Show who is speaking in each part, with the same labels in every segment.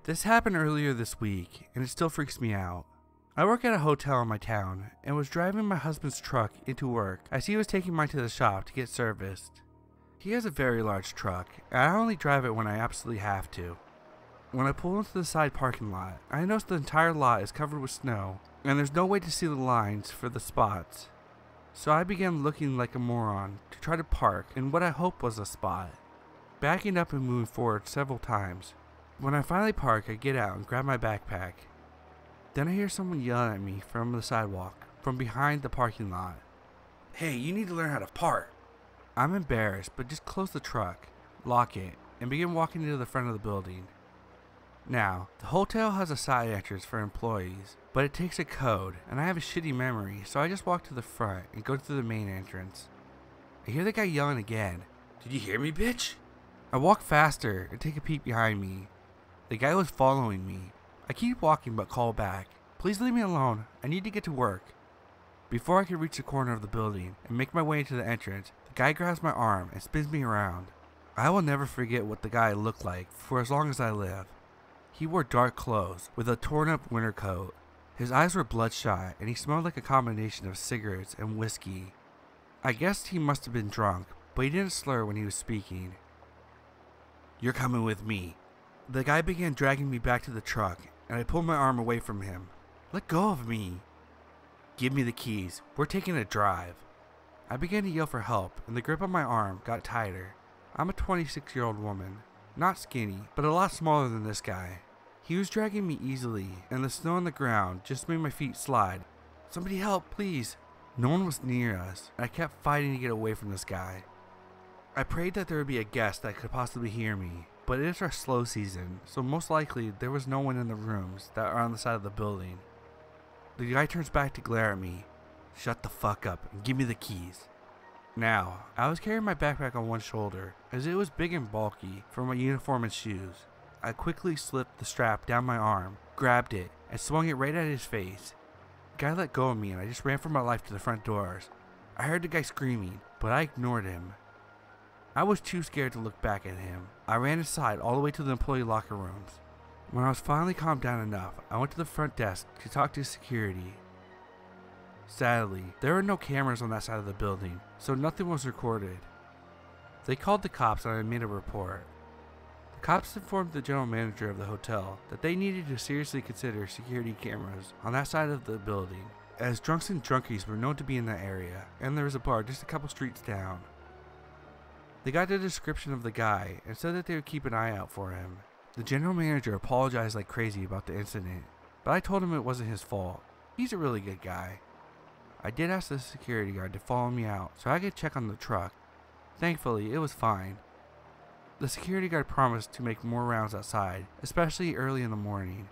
Speaker 1: This happened earlier this week, and it still freaks me out. I work at a hotel in my town, and was driving my husband's truck into work as he was taking mine to the shop to get serviced. He has a very large truck, and I only drive it when I absolutely have to. When I pull into the side parking lot, I notice the entire lot is covered with snow, and there's no way to see the lines for the spots. So I began looking like a moron to try to park in what I hoped was a spot, backing up and moving forward several times. When I finally park, I get out and grab my backpack. Then I hear someone yelling at me from the sidewalk, from behind the parking lot. "Hey, you need to learn how to park." I'm embarrassed, but just close the truck, lock it, and begin walking into the front of the building. Now, the hotel has a side entrance for employees, but it takes a code, and I have a shitty memory, so I just walk to the front and go through the main entrance. I hear the guy yelling again. "Did you hear me, bitch?" I walk faster and take a peek behind me. The guy was following me. I keep walking but call back. "Please leave me alone. I need to get to work." Before I can reach the corner of the building and make my way into the entrance, the guy grabs my arm and spins me around. I will never forget what the guy looked like for as long as I live. He wore dark clothes with a torn up winter coat. His eyes were bloodshot and he smelled like a combination of cigarettes and whiskey. I guessed he must have been drunk, but he didn't slur when he was speaking. "You're coming with me." The guy began dragging me back to the truck, and I pulled my arm away from him. "Let go of me." "Give me the keys. We're taking a drive." I began to yell for help, and the grip on my arm got tighter. I'm a 26-year-old woman, not skinny, but a lot smaller than this guy. He was dragging me easily, and the snow on the ground just made my feet slide. "Somebody help, please." No one was near us, and I kept fighting to get away from this guy. I prayed that there would be a guest that could possibly hear me. But it is our slow season, so most likely there was no one in the rooms that are on the side of the building. The guy turns back to glare at me. "Shut the fuck up and give me the keys." Now, I was carrying my backpack on one shoulder, as it was big and bulky for my uniform and shoes. I quickly slipped the strap down my arm, grabbed it, and swung it right at his face. The guy let go of me and I just ran for my life to the front doors. I heard the guy screaming, but I ignored him. I was too scared to look back at him. I ran inside all the way to the employee locker rooms. When I was finally calmed down enough, I went to the front desk to talk to security. Sadly, there were no cameras on that side of the building, so nothing was recorded. They called the cops and I made a report. The cops informed the general manager of the hotel that they needed to seriously consider security cameras on that side of the building, as drunks and drunkies were known to be in that area, and there was a bar just a couple streets down. They got the description of the guy and said that they would keep an eye out for him. The general manager apologized like crazy about the incident, but I told him it wasn't his fault. He's a really good guy. I did ask the security guard to follow me out so I could check on the truck. Thankfully, it was fine. The security guard promised to make more rounds outside, especially early in the morning.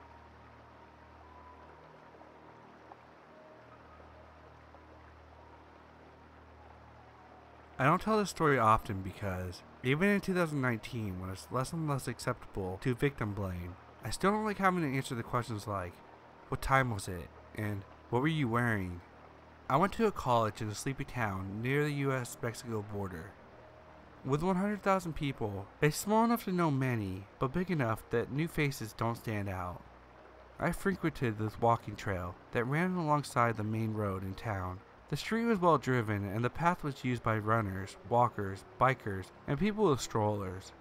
Speaker 1: I don't tell this story often because, even in 2019 when it's less and less acceptable to victim blame, I still don't like having to answer the questions like, "What time was it?" and "What were you wearing?" I went to a college in a sleepy town near the US-Mexico border. With 100,000 people, it's small enough to know many, but big enough that new faces don't stand out. I frequented this walking trail that ran alongside the main road in town. The street was well driven and the path was used by runners, walkers, bikers, and people with strollers.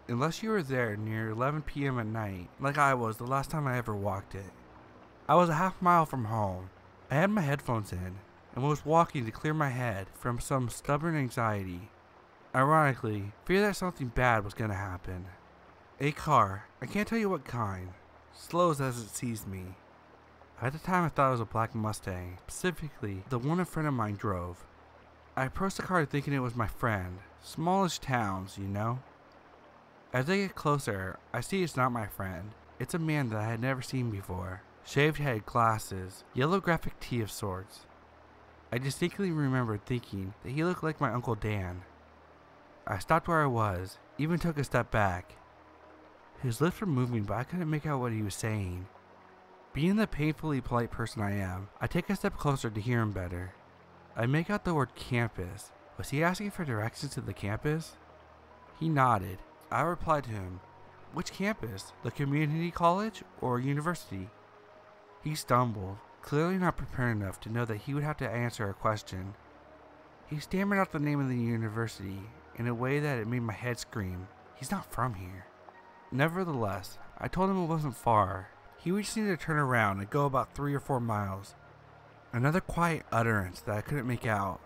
Speaker 1: Unless you were there near 11 p.m. at night, like I was the last time I ever walked it. I was a half mile from home. I had my headphones in and was walking to clear my head from some stubborn anxiety. Ironically, fear that something bad was going to happen. A car, I can't tell you what kind, slows as it sees me. At the time I thought it was a black Mustang, specifically the one a friend of mine drove. I approached the car thinking it was my friend. Smallish towns, you know? As I get closer, I see it's not my friend. It's a man that I had never seen before. Shaved head, glasses, yellow graphic tee of sorts. I distinctly remember thinking that he looked like my Uncle Dan. I stopped where I was, even took a step back. His lips were moving, but I couldn't make out what he was saying. Being the painfully polite person I am, I take a step closer to hear him better. I make out the word campus. Was he asking for directions to the campus? He nodded. I replied to him, Which campus? The community college or university? He stumbled, clearly not prepared enough to know that he would have to answer a question. He stammered out the name of the university in a way that it made my head scream. He's not from here. Nevertheless, I told him it wasn't far. He would just need to turn around and go about 3 or 4 miles. Another quiet utterance that I couldn't make out.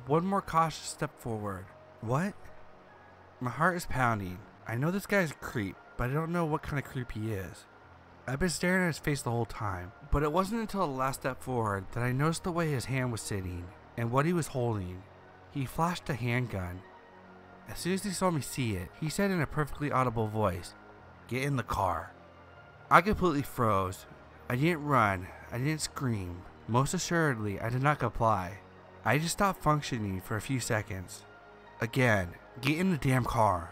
Speaker 1: One more cautious step forward. What? My heart is pounding. I know this guy's a creep, but I don't know what kind of creep he is. I've been staring at his face the whole time, but it wasn't until the last step forward that I noticed the way his hand was sitting and what he was holding. He flashed a handgun. As soon as he saw me see it, he said in a perfectly audible voice, "Get in the car." I completely froze. I didn't run. I didn't scream. Most assuredly, I did not comply. I just stopped functioning for a few seconds. Again, "Get in the damn car."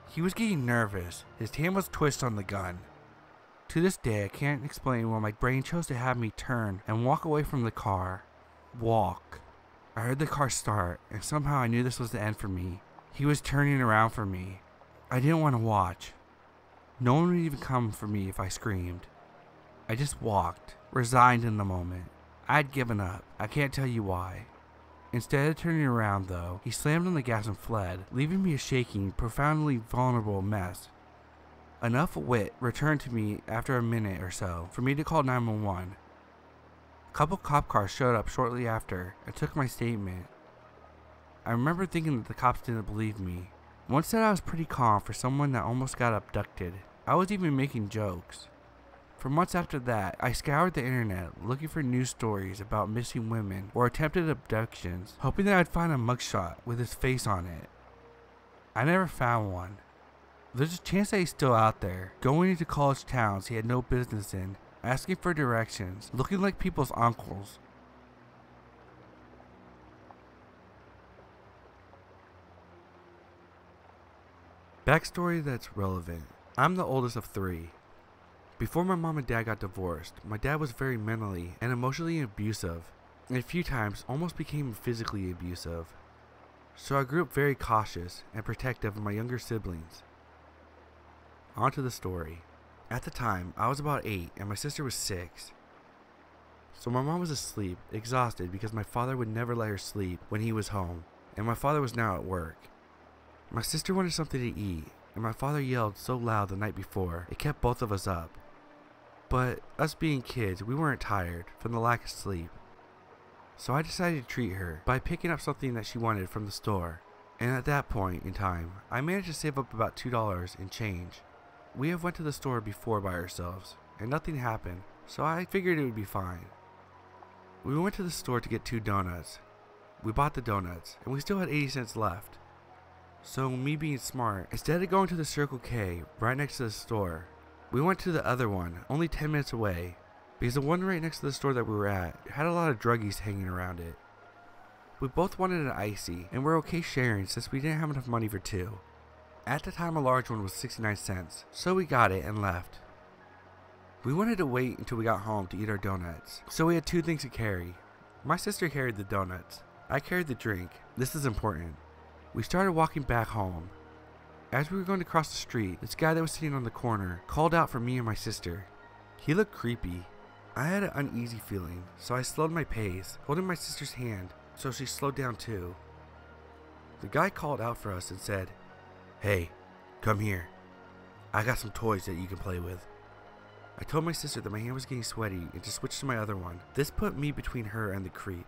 Speaker 1: He was getting nervous. His hand was twisted on the gun. To this day, I can't explain why my brain chose to have me turn and walk away from the car. Walk. I heard the car start, and somehow I knew this was the end for me. He was turning around for me. I didn't want to watch. No one would even come for me if I screamed. I just walked, resigned in the moment. I had given up. I can't tell you why. Instead of turning around though, he slammed on the gas and fled, leaving me a shaking, profoundly vulnerable mess. Enough wit returned to me after a minute or so for me to call 911. A couple cop cars showed up shortly after and took my statement. I remember thinking that the cops didn't believe me. One said I was pretty calm for someone that almost got abducted. I was even making jokes. For months after that, I scoured the internet looking for news stories about missing women or attempted abductions, hoping that I'd find a mugshot with his face on it. I never found one. There's a chance that he's still out there, going into college towns he had no business in, asking for directions, looking like people's uncles. Backstory that's relevant. I'm the oldest of 3. Before my mom and dad got divorced, my dad was very mentally and emotionally abusive, and a few times almost became physically abusive. So I grew up very cautious and protective of my younger siblings. On to the story. At the time, I was about 8 and my sister was 6. So my mom was asleep, exhausted because my father would never let her sleep when he was home, and my father was now at work. My sister wanted something to eat, and my father yelled so loud the night before, it kept both of us up. But us being kids, we weren't tired from the lack of sleep. So I decided to treat her by picking up something that she wanted from the store. And at that point in time, I managed to save up about $2 in change. We have went to the store before by ourselves, and nothing happened, so I figured it would be fine. We went to the store to get 2 donuts. We bought the donuts, and we still had 80 cents left. So me being smart, instead of going to the Circle K right next to the store, we went to the other one, only 10 minutes away, because the one right next to the store that we were at had a lot of druggies hanging around it. We both wanted an icy, and we're okay sharing since we didn't have enough money for 2. At the time a large one was 69 cents, so we got it and left. We wanted to wait until we got home to eat our donuts, so we had 2 things to carry. My sister carried the donuts. I carried the drink. This is important. We started walking back home. As we were going to cross the street, this guy that was sitting on the corner called out for me and my sister. He looked creepy. I had an uneasy feeling, so I slowed my pace, holding my sister's hand so she slowed down too. The guy called out for us and said, "Hey, come here. I got some toys that you can play with." I told my sister that my hand was getting sweaty and to switch to my other one. This put me between her and the creep.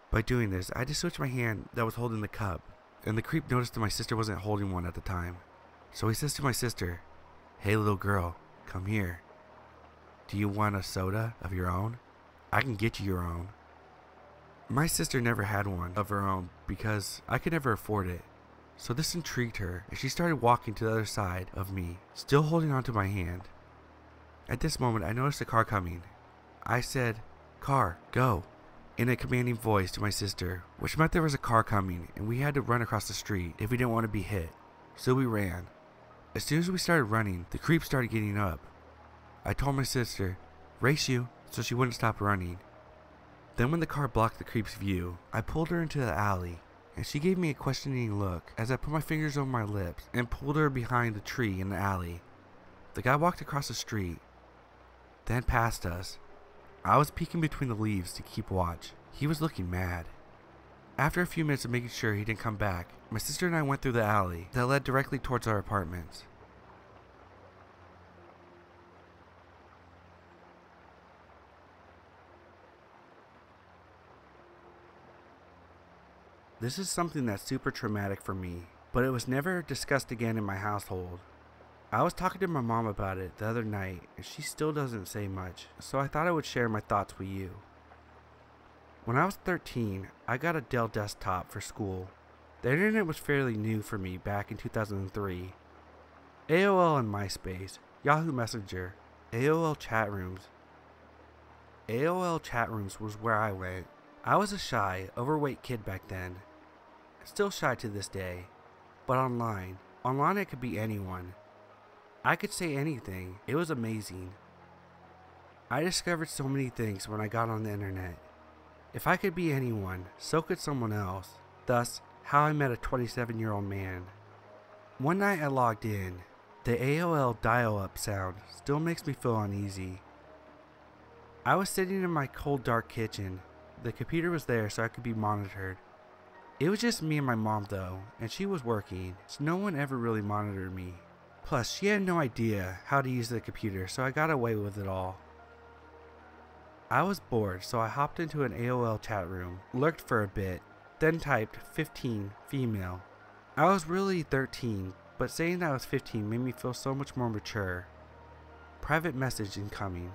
Speaker 1: By doing this, I had to switch my hand that was holding the cup, and the creep noticed that my sister wasn't holding one at the time. So he says to my sister, "Hey little girl, come here. Do you want a soda of your own? I can get you your own." My sister never had one of her own because I could never afford it. So this intrigued her, and she started walking to the other side of me, still holding onto my hand. At this moment, I noticed a car coming. I said, "Car, go," in a commanding voice to my sister, which meant there was a car coming and we had to run across the street if we didn't want to be hit. So we ran. As soon as we started running, the creep started getting up. I told my sister, "Race you," so she wouldn't stop running. Then when the car blocked the creep's view, I pulled her into the alley and she gave me a questioning look as I put my fingers over my lips and pulled her behind the tree in the alley. The guy walked across the street, then past us. I was peeking between the leaves to keep watch. He was looking mad. After a few minutes of making sure he didn't come back, my sister and I went through the alley that led directly towards our apartments. This is something that's super traumatic for me, but it was never discussed again in my household. I was talking to my mom about it the other night, and she still doesn't say much, so I thought I would share my thoughts with you. When I was 13, I got a Dell desktop for school. The internet was fairly new for me back in 2003. AOL and MySpace, Yahoo Messenger, AOL chat rooms. AOL chat rooms was where I went. I was a shy, overweight kid back then. Still shy to this day. But online I could be anyone. I could say anything. It was amazing. I discovered so many things when I got on the internet. If I could be anyone, so could someone else. Thus, how I met a 27-year-old man. One night I logged in. The AOL dial-up sound still makes me feel uneasy. I was sitting in my cold, dark kitchen. The computer was there so I could be monitored. It was just me and my mom though, and she was working, so no one ever really monitored me. Plus, she had no idea how to use the computer, so I got away with it all. I was bored, so I hopped into an AOL chat room, lurked for a bit, then typed 15 female. I was really 13, but saying that I was 15 made me feel so much more mature. Private message incoming.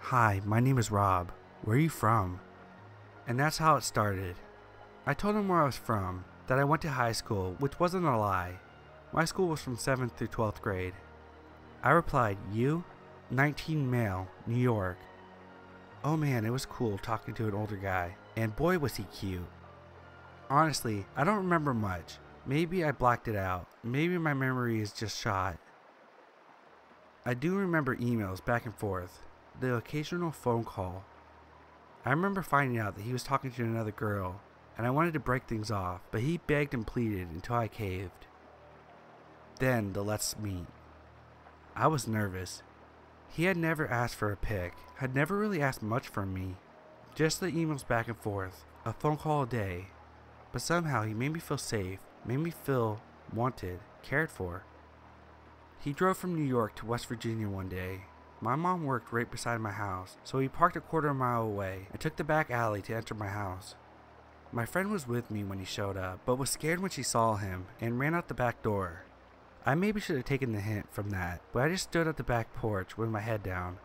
Speaker 1: Hi, my name is Rob. Where are you from? And that's how it started. I told him where I was from, that I went to high school, which wasn't a lie. My school was from 7th through 12th grade. I replied, you? 19 male, New York. Oh man, it was cool talking to an older guy, and boy was he cute. Honestly, I don't remember much. Maybe I blacked it out. Maybe my memory is just shot. I do remember emails back and forth, the occasional phone call. I remember finding out that he was talking to another girl, and I wanted to break things off, but he begged and pleaded until I caved. Then the let's meet. I was nervous. He had never asked for a pic, had never really asked much from me. Just the emails back and forth, a phone call a day. But somehow he made me feel safe, made me feel wanted, cared for. He drove from New York to West Virginia one day. My mom worked right beside my house, so he parked a quarter-mile away and took the back alley to enter my house. My friend was with me when he showed up, but was scared when she saw him and ran out the back door. I maybe should have taken the hint from that, but I just stood at the back porch with my head down.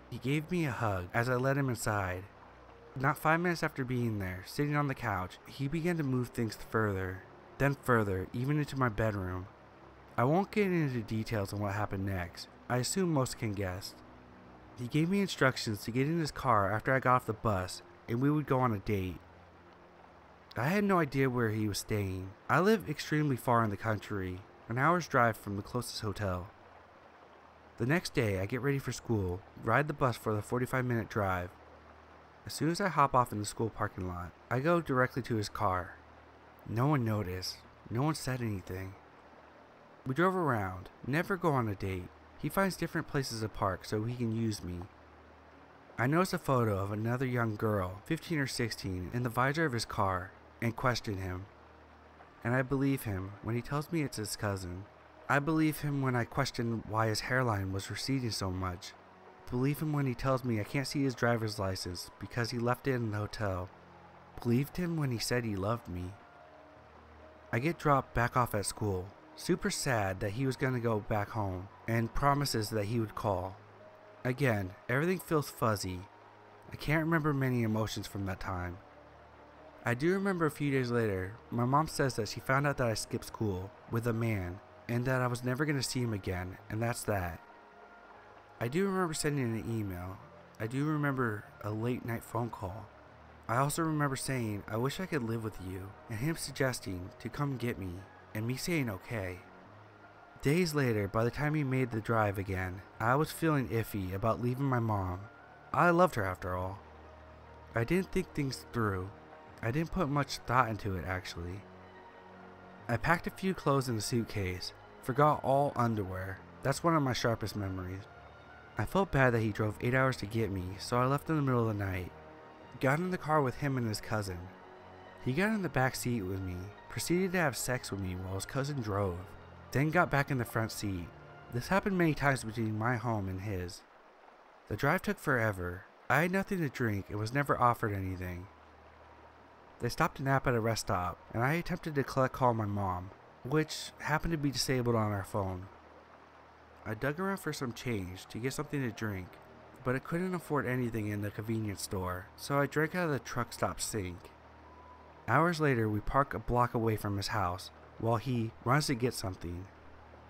Speaker 1: He gave me a hug as I led him inside. Not 5 minutes after being there, sitting on the couch, he began to move things further, then further, even into my bedroom. I won't get into details on what happened next. I assume most can guess. He gave me instructions to get in his car after I got off the bus, and we would go on a date. I had no idea where he was staying. I live extremely far in the country, an hour's drive from the closest hotel. The next day, I get ready for school, ride the bus for the 45-minute drive. As soon as I hop off in the school parking lot, I go directly to his car. No one noticed. No one said anything. We drove around, never go on a date. He finds different places to park so he can use me. I notice a photo of another young girl, 15 or 16, in the visor of his car, and question him. And I believe him when he tells me it's his cousin. I believe him when I question why his hairline was receding so much. Believe him when he tells me I can't see his driver's license because he left it in the hotel. Believed him when he said he loved me. I get dropped back off at school, super sad that he was going to go back home, and promises that he would call. Again, everything feels fuzzy. I can't remember many emotions from that time. I do remember a few days later, my mom says that she found out that I skipped school with a man, and that I was never going to see him again, and that's that. I do remember sending an email. I do remember a late night phone call. I also remember saying I wish I could live with you, and him suggesting to come get me, and me saying okay. Days later, by the time he made the drive again, I was feeling iffy about leaving my mom. I loved her after all. I didn't think things through. I didn't put much thought into it actually. I packed a few clothes in a suitcase, forgot all underwear. That's one of my sharpest memories. I felt bad that he drove 8 hours to get me, so I left in the middle of the night. Got in the car with him and his cousin. He got in the back seat with me, proceeded to have sex with me while his cousin drove, then got back in the front seat. This happened many times between my home and his. The drive took forever. I had nothing to drink and was never offered anything. They stopped to nap at a rest stop, and I attempted to call my mom, which happened to be disabled on our phone. I dug around for some change to get something to drink, but I couldn't afford anything in the convenience store, so I drank out of the truck stop sink. Hours later, we park a block away from his house, while he runs to get something.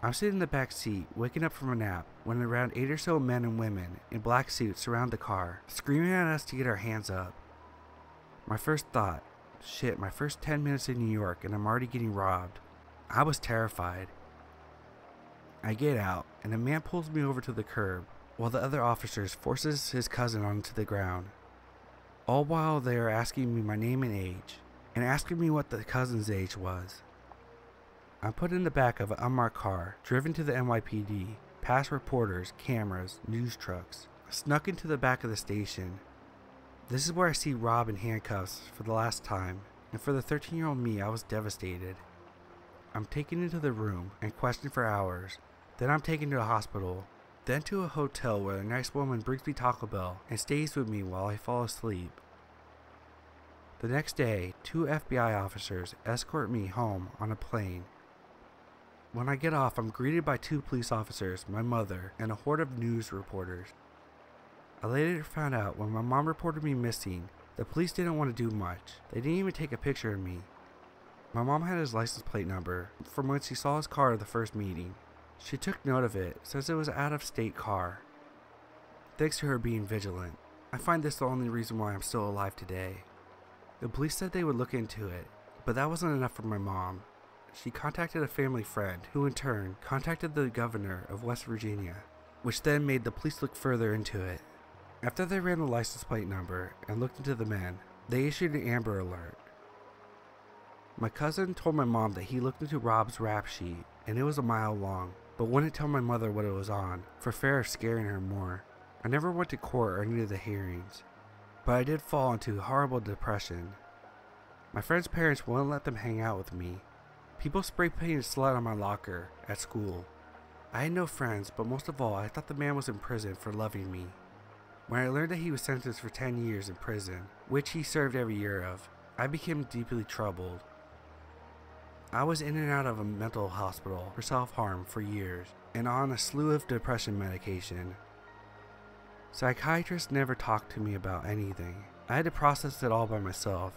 Speaker 1: I'm sitting in the back seat, waking up from a nap, when around 8 or so men and women in black suits surround the car, screaming at us to get our hands up. My first thought, shit, my first 10 minutes in New York and I'm already getting robbed. I was terrified. I get out, and a man pulls me over to the curb, while the other officers forces his cousin onto the ground. All while they are asking me my name and age, and asking me what the cousin's age was. I'm put in the back of an unmarked car, driven to the NYPD, past reporters, cameras, news trucks, snuck into the back of the station. This is where I see Rob in handcuffs for the last time, and for the 13-year-old me, I was devastated. I'm taken into the room and questioned for hours. Then I'm taken to a hospital, then to a hotel where a nice woman brings me Taco Bell and stays with me while I fall asleep. The next day, 2 FBI officers escort me home on a plane. When I get off, I'm greeted by 2 police officers, my mother, and a horde of news reporters. I later found out when my mom reported me missing, the police didn't want to do much. They didn't even take a picture of me. My mom had his license plate number from when she saw his car at the first meeting. She took note of it since it was an out-of-state car. Thanks to her being vigilant, I find this the only reason why I'm still alive today. The police said they would look into it, but that wasn't enough for my mom. She contacted a family friend, who in turn contacted the governor of West Virginia, which then made the police look further into it. After they ran the license plate number and looked into the men, they issued an Amber Alert. My cousin told my mom that he looked into Rob's rap sheet, and it was a mile long, but wouldn't tell my mother what it was on, for fear of scaring her more. I never went to court or any of the hearings, but I did fall into horrible depression. My friend's parents wouldn't let them hang out with me. People spray painted slut on my locker at school. I had no friends, but most of all, I thought the man was in prison for loving me. When I learned that he was sentenced for 10 years in prison, which he served every year of, I became deeply troubled. I was in and out of a mental hospital for self-harm for years, and on a slew of depression medication. Psychiatrists never talked to me about anything. I had to process it all by myself.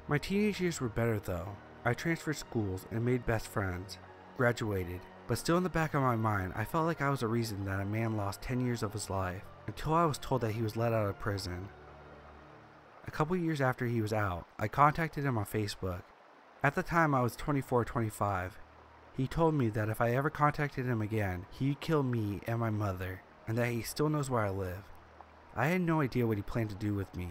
Speaker 1: My teenage years were better though. I transferred schools and made best friends, graduated, but still in the back of my mind, I felt like I was a reason that a man lost 10 years of his life, until I was told that he was let out of prison. A couple years after he was out, I contacted him on Facebook. At the time I was 24-25. He told me that if I ever contacted him again, he'd kill me and my mother, and that he still knows where I live. I had no idea what he planned to do with me.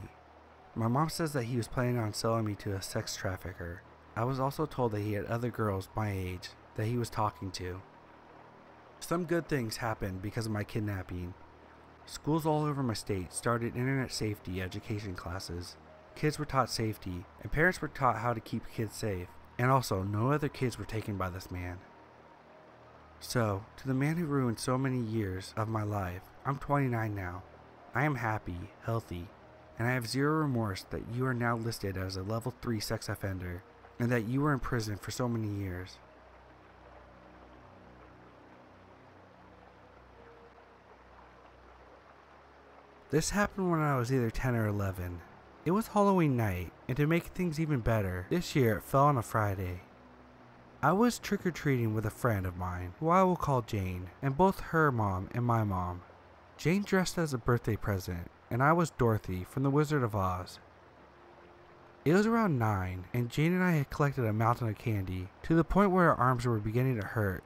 Speaker 1: My mom says that he was planning on selling me to a sex trafficker. I was also told that he had other girls my age that he was talking to. Some good things happened because of my kidnapping. Schools all over my state started internet safety education classes. Kids were taught safety, and parents were taught how to keep kids safe, and also no other kids were taken by this man. So, to the man who ruined so many years of my life, I'm 29 now. I am happy, healthy, and I have zero remorse that you are now listed as a level 3 sex offender, and that you were in prison for so many years. This happened when I was either 10 or 11. It was Halloween night, and to make things even better, this year it fell on a Friday. I was trick-or-treating with a friend of mine, who I will call Jane, and both her mom and my mom. Jane dressed as a birthday present, and I was Dorothy from The Wizard of Oz. It was around 9, and Jane and I had collected a mountain of candy, to the point where our arms were beginning to hurt.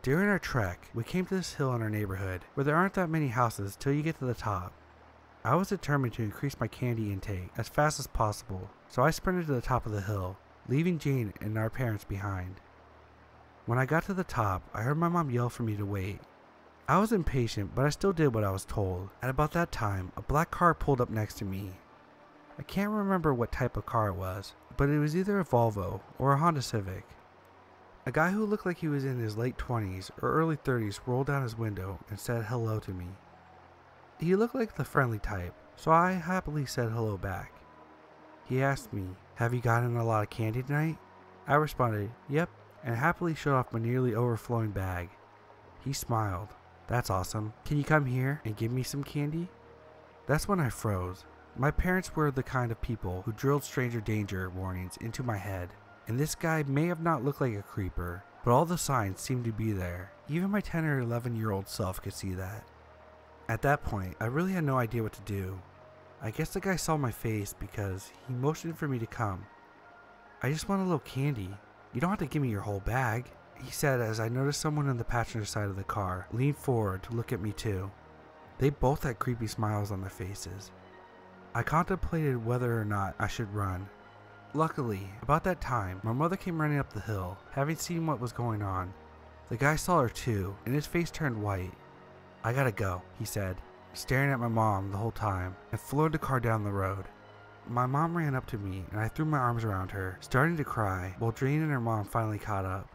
Speaker 1: During our trek, we came to this hill in our neighborhood, where there aren't that many houses till you get to the top. I was determined to increase my candy intake as fast as possible, so I sprinted to the top of the hill, leaving Jane and our parents behind. When I got to the top, I heard my mom yell for me to wait. I was impatient, but I still did what I was told. At about that time, a black car pulled up next to me. I can't remember what type of car it was, but it was either a Volvo or a Honda Civic. A guy who looked like he was in his late 20s or early 30s rolled down his window and said hello to me. He looked like the friendly type, so I happily said hello back. He asked me, "Have you gotten a lot of candy tonight?" I responded, "Yep," and happily showed off my nearly overflowing bag. He smiled. "That's awesome. Can you come here and give me some candy?" That's when I froze. My parents were the kind of people who drilled stranger danger warnings into my head, and this guy may have not looked like a creeper, but all the signs seemed to be there. Even my 10 or 11-year-old self could see that. At that point, I really had no idea what to do. I guess the guy saw my face because he motioned for me to come. "I just want a little candy. You don't have to give me your whole bag," he said as I noticed someone on the passenger side of the car lean forward to look at me too. They both had creepy smiles on their faces. I contemplated whether or not I should run. Luckily, about that time, my mother came running up the hill, having seen what was going on. The guy saw her too, and his face turned white. "I gotta go," he said, staring at my mom the whole time, and floored the car down the road. My mom ran up to me, and I threw my arms around her, starting to cry, while Jane and her mom finally caught up.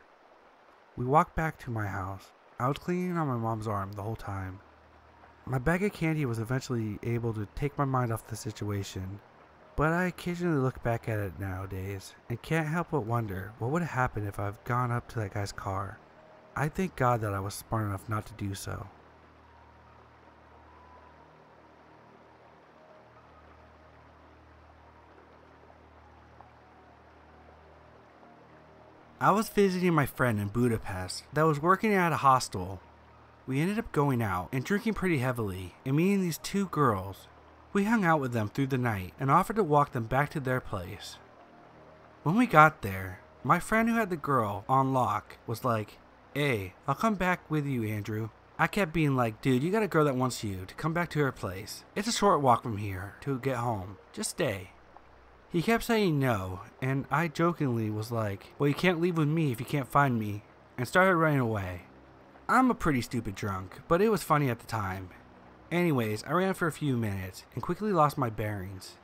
Speaker 1: We walked back to my house. I was clinging on my mom's arm the whole time. My bag of candy was eventually able to take my mind off the situation, but I occasionally look back at it nowadays and can't help but wonder what would have happened if I've gone up to that guy's car. I thank God that I was smart enough not to do so. I was visiting my friend in Budapest that was working at a hostel. We ended up going out and drinking pretty heavily and meeting these two girls. We hung out with them through the night and offered to walk them back to their place. When we got there, my friend who had the girl on lock was like, "Hey, I'll come back with you, Andrew." I kept being like, "Dude, you got a girl that wants you to come back to her place. It's a short walk from here to get home. Just stay." He kept saying no, and I jokingly was like, "Well, you can't leave with me if you can't find me," and started running away. I'm a pretty stupid drunk, but it was funny at the time. Anyways, I ran for a few minutes and quickly lost my bearings.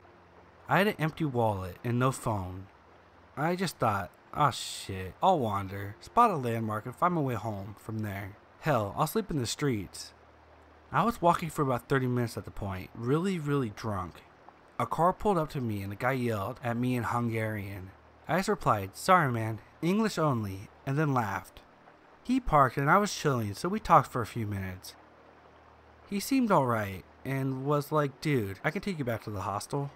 Speaker 1: I had an empty wallet and no phone. I just thought, oh shit, I'll wander, spot a landmark and find my way home from there. Hell, I'll sleep in the streets. I was walking for about 30 minutes at the point, really drunk. A car pulled up to me and the guy yelled at me in Hungarian. I just replied, "Sorry man, English only," and then laughed. He parked and I was chilling, so we talked for a few minutes. He seemed alright and was like, "Dude, I can take you back to the hostel."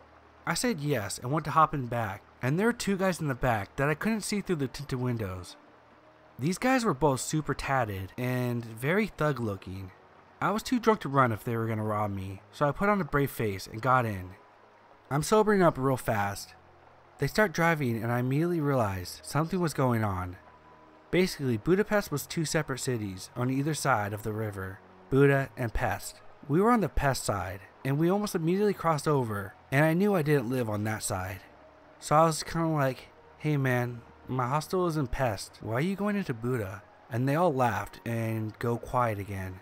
Speaker 1: I said yes and went to hop in back, and there were two guys in the back that I couldn't see through the tinted windows. These guys were both super tatted and very thug looking. I was too drunk to run if they were gonna rob me, so I put on a brave face and got in. I'm sobering up real fast. They start driving and I immediately realized something was going on. Basically, Budapest was two separate cities on either side of the river, Buda and Pest. We were on the Pest side, and we almost immediately crossed over, and I knew I didn't live on that side. So I was kind of like, "Hey man, my hostel is in Pest. Why are you going into Buda?" And they all laughed and go quiet again.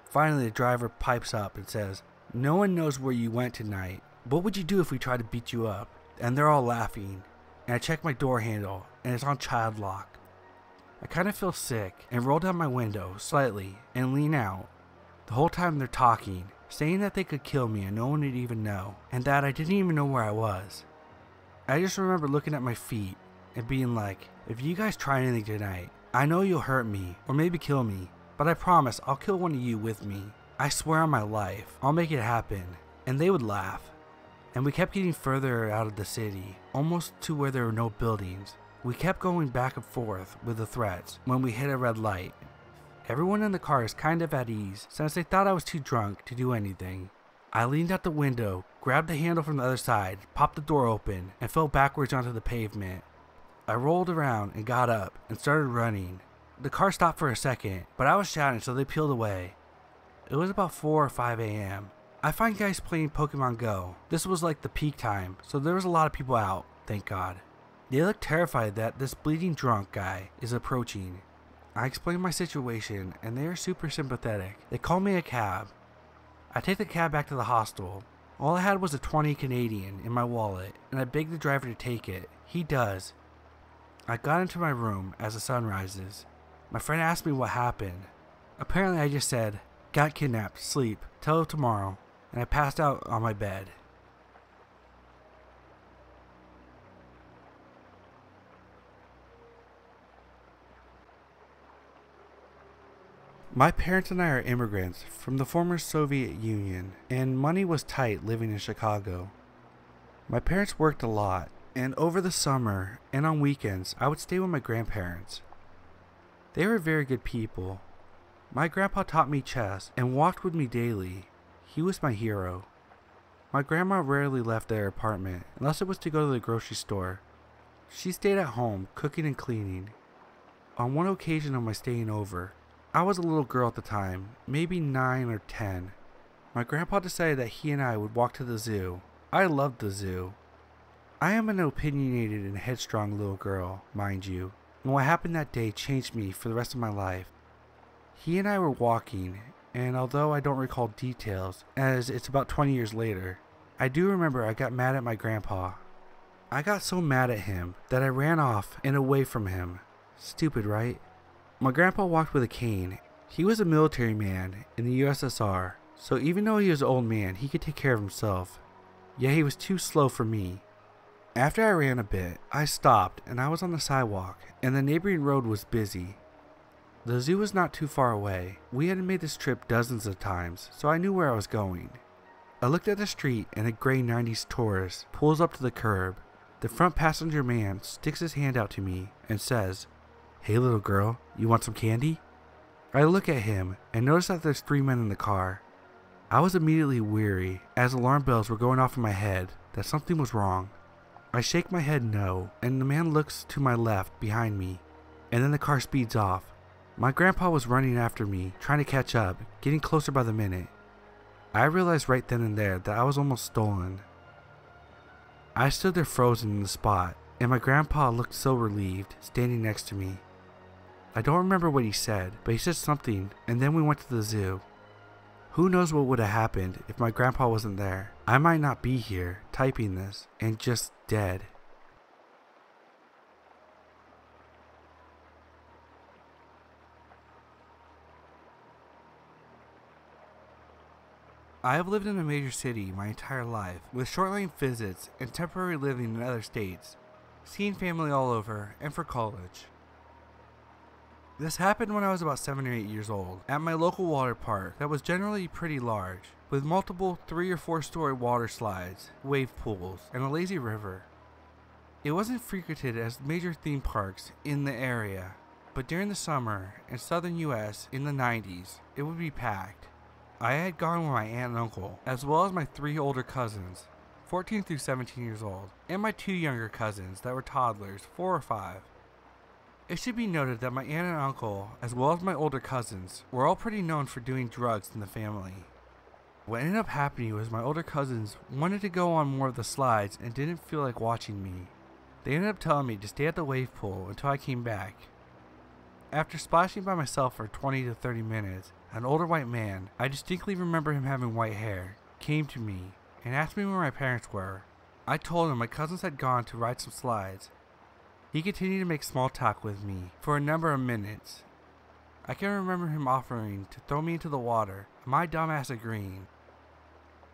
Speaker 1: Finally, the driver pipes up and says, "No one knows where you went tonight. What would you do if we tried to beat you up?" And they're all laughing, and I check my door handle, and it's on child lock. I kind of feel sick and roll down my window slightly and lean out. The whole time they're talking, saying that they could kill me and no one would even know, and that I didn't even know where I was. I just remember looking at my feet and being like, "If you guys try anything tonight, I know you'll hurt me or maybe kill me, but I promise I'll kill one of you with me. I swear on my life, I'll make it happen." And they would laugh. And we kept getting further out of the city, almost to where there were no buildings. We kept going back and forth with the threats when we hit a red light. Everyone in the car is kind of at ease since they thought I was too drunk to do anything. I leaned out the window, grabbed the handle from the other side, popped the door open, and fell backwards onto the pavement. I rolled around and got up and started running. The car stopped for a second, but I was shouting so they peeled away. It was about 4 or 5 a.m. I find guys playing Pokemon Go. This was like the peak time, so there was a lot of people out, thank God. They look terrified that this bleeding drunk guy is approaching. I explain my situation and they are super sympathetic. They call me a cab. I take the cab back to the hostel. All I had was a 20 Canadian in my wallet and I begged the driver to take it. He does. I got into my room as the sun rises. My friend asked me what happened. Apparently I just said, got kidnapped, sleep, till tomorrow, and I passed out on my bed. My parents and I are immigrants from the former Soviet Union, and money was tight living in Chicago. My parents worked a lot, and over the summer and on weekends I would stay with my grandparents. They were very good people. My grandpa taught me chess and walked with me daily. He was my hero. My grandma rarely left their apartment unless it was to go to the grocery store. She stayed at home cooking and cleaning. On one occasion of my staying over, I was a little girl at the time, maybe 9 or 10. My grandpa decided that he and I would walk to the zoo. I loved the zoo. I am an opinionated and headstrong little girl, mind you, and what happened that day changed me for the rest of my life. He and I were walking, and although I don't recall details, as it's about 20 years later, I do remember I got mad at my grandpa. I got so mad at him that I ran off and away from him. Stupid, right? My grandpa walked with a cane. He was a military man in the USSR, so even though he was an old man, he could take care of himself. Yet he was too slow for me. After I ran a bit, I stopped and I was on the sidewalk, and the neighboring road was busy. The zoo was not too far away. We had made this trip dozens of times, so I knew where I was going. I looked at the street and a gray 90s tourist pulls up to the curb. The front passenger man sticks his hand out to me and says, "Hey little girl, you want some candy?" I look at him and notice that there's 3 men in the car. I was immediately weary, as alarm bells were going off in my head, that something was wrong. I shake my head no, and the man looks to my left behind me, and then the car speeds off. My grandpa was running after me, trying to catch up, getting closer by the minute. I realized right then and there that I was almost stolen. I stood there frozen in the spot, and my grandpa looked so relieved, standing next to me. I don't remember what he said, but he said something, and then we went to the zoo. Who knows what would have happened if my grandpa wasn't there. I might not be here, typing this, and just dead. I have lived in a major city my entire life, with short-length visits and temporary living in other states, seeing family all over, and for college. This happened when I was about 7 or 8 years old, at my local water park that was generally pretty large, with multiple 3 or 4 story water slides, wave pools, and a lazy river. It wasn't frequented as major theme parks in the area, but during the summer in southern US in the 90s, it would be packed. I had gone with my aunt and uncle, as well as my 3 older cousins, 14 through 17 years old, and my 2 younger cousins that were toddlers, 4 or 5. It should be noted that my aunt and uncle, as well as my older cousins, were all pretty known for doing drugs in the family. What ended up happening was my older cousins wanted to go on more of the slides and didn't feel like watching me. They ended up telling me to stay at the wave pool until I came back. After splashing by myself for 20 to 30 minutes, an older white man, I distinctly remember him having white hair, came to me and asked me where my parents were. I told him my cousins had gone to ride some slides. He continued to make small talk with me for a number of minutes. I can remember him offering to throw me into the water, and my dumbass agreeing.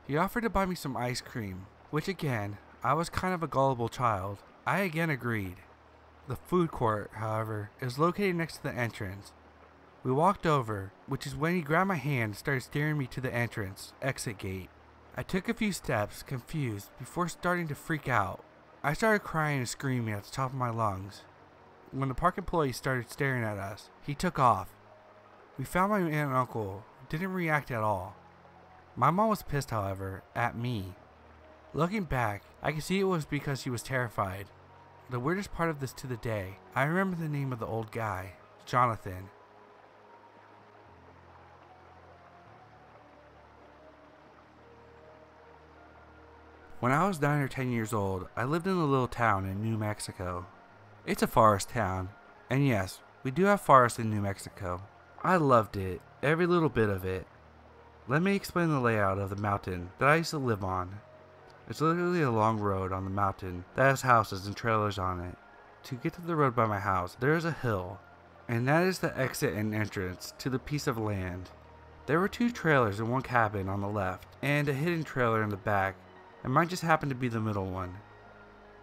Speaker 1: He offered to buy me some ice cream, which again, I was kind of a gullible child. I again agreed. The food court, however, is located next to the entrance. We walked over, which is when he grabbed my hand and started steering me to the entrance, exit gate. I took a few steps, confused, before starting to freak out. I started crying and screaming at the top of my lungs. When the park employee started staring at us, he took off. We found my aunt and uncle, who didn't react at all. My mom was pissed, however, at me. Looking back, I can see it was because she was terrified. The weirdest part of this to the day, I remember the name of the old guy, Jonathan. When I was 9 or 10 years old, I lived in a little town in New Mexico. It's a forest town, and yes, we do have forests in New Mexico. I loved it, every little bit of it. Let me explain the layout of the mountain that I used to live on. It's literally a long road on the mountain that has houses and trailers on it. To get to the road by my house, there is a hill, and that is the exit and entrance to the piece of land. There were 2 trailers and 1 cabin on the left, and a hidden trailer in the back, and mine just happened to be the middle one.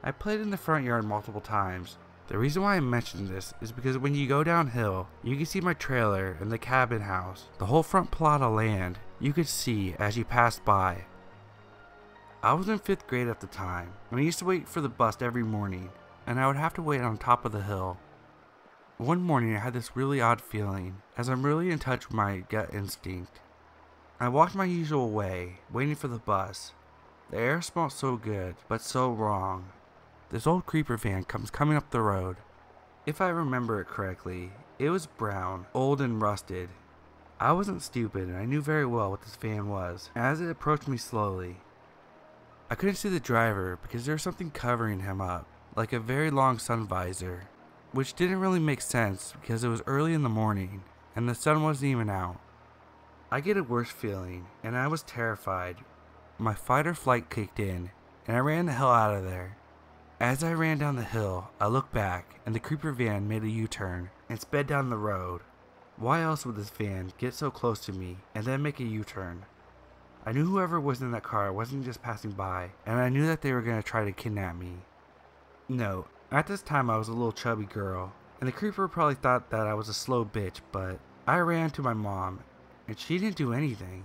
Speaker 1: I played in the front yard multiple times. The reason why I mentioned this is because when you go downhill, you can see my trailer and the cabin house. The whole front plot of land you could see as you passed by. I was in 5th grade at the time, and I used to wait for the bus every morning, and I would have to wait on top of the hill. One morning I had this really odd feeling, as I'm really in touch with my gut instinct. I walked my usual way, waiting for the bus. The air smelled so good, but so wrong. This old creeper van comes coming up the road. If I remember it correctly, it was brown, old and rusted. I wasn't stupid and I knew very well what this van was, as it approached me slowly. I couldn't see the driver because there was something covering him up, like a very long sun visor, which didn't really make sense because it was early in the morning and the sun wasn't even out. I get a worse feeling and I was terrified. My fight or flight kicked in and I ran the hell out of there. As I ran down the hill, I looked back and the creeper van made a U-turn and sped down the road. Why else would this van get so close to me and then make a U-turn? I knew whoever was in that car wasn't just passing by, and I knew that they were going to try to kidnap me. No, at this time I was a little chubby girl, and the creeper probably thought that I was a slow bitch, but I ran to my mom, and she didn't do anything,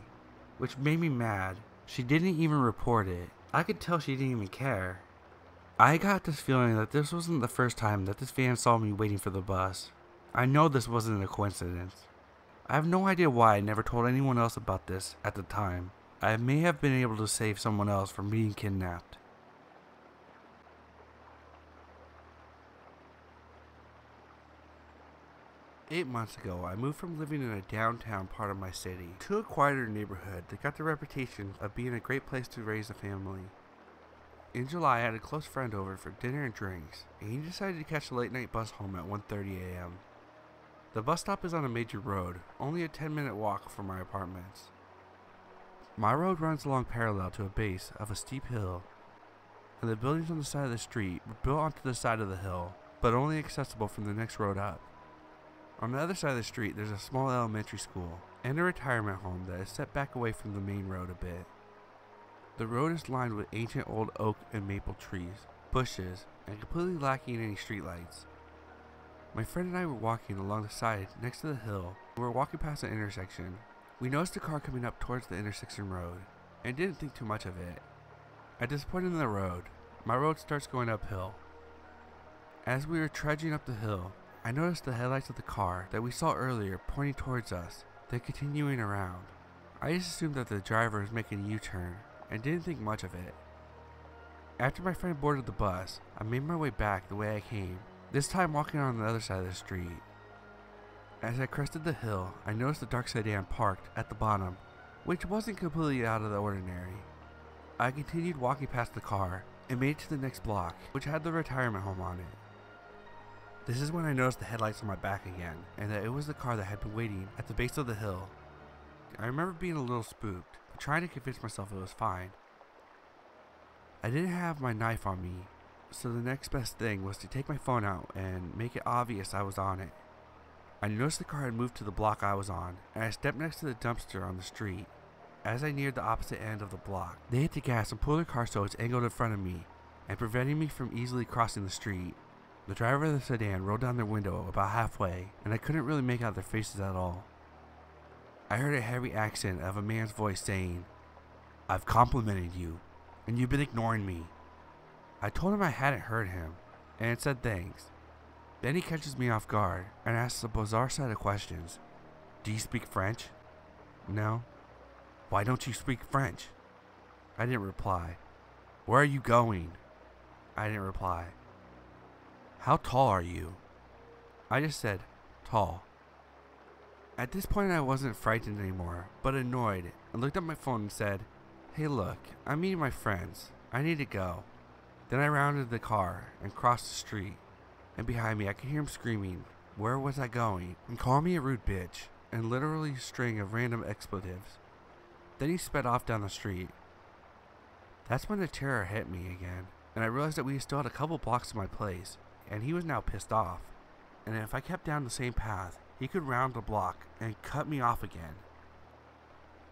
Speaker 1: which made me mad. She didn't even report it. I could tell she didn't even care. I got this feeling that this wasn't the first time that this van saw me waiting for the bus. I know this wasn't a coincidence. I have no idea why I never told anyone else about this at the time. I may have been able to save someone else from being kidnapped. Eight months ago, I moved from living in a downtown part of my city to a quieter neighborhood that got the reputation of being a great place to raise a family. In July, I had a close friend over for dinner and drinks, and he decided to catch a late night bus home at 1:30 a.m. The bus stop is on a major road, only a 10-minute walk from my apartments. My road runs along parallel to a base of a steep hill, and the buildings on the side of the street were built onto the side of the hill, but only accessible from the next road up. On the other side of the street, there's a small elementary school and a retirement home that is set back away from the main road a bit. The road is lined with ancient old oak and maple trees, bushes, and completely lacking any streetlights. My friend and I were walking along the side next to the hill. We were walking past an intersection. We noticed a car coming up towards the intersection road, and didn't think too much of it. At this point in the road, my road starts going uphill. As we were trudging up the hill, I noticed the headlights of the car that we saw earlier pointing towards us, then continuing around. I just assumed that the driver was making a U-turn, and didn't think much of it. After my friend boarded the bus, I made my way back the way I came, this time walking on the other side of the street. As I crested the hill, I noticed the dark sedan parked at the bottom, which wasn't completely out of the ordinary. I continued walking past the car and made it to the next block, which had the retirement home on it. This is when I noticed the headlights on my back again, and that it was the car that had been waiting at the base of the hill. I remember being a little spooked, but trying to convince myself it was fine. I didn't have my knife on me, so the next best thing was to take my phone out and make it obvious I was on it. I noticed the car had moved to the block I was on, and I stepped next to the dumpster on the street. As I neared the opposite end of the block, they hit the gas and pulled their car so it's angled in front of me, and preventing me from easily crossing the street. The driver of the sedan rolled down their window about halfway, and I couldn't really make out their faces at all. I heard a heavy accent of a man's voice saying, "I've complimented you, and you've been ignoring me." I told him I hadn't heard him, and said thanks. Then he catches me off guard and asks a bizarre set of questions. "Do you speak French?" "No." "Why don't you speak French?" I didn't reply. "Where are you going?" I didn't reply. "How tall are you?" I just said, "Tall." At this point I wasn't frightened anymore, but annoyed, and looked at my phone and said, "Hey look, I'm meeting my friends. I need to go. Then I rounded the car and crossed the street, and behind me I could hear him screaming, "Where was I going?" and call me a rude bitch, and literally a string of random expletives. Then he sped off down the street. That's when the terror hit me again, and I realized that we still had a couple blocks to my place, and he was now pissed off. And if I kept down the same path, he could round the block and cut me off again.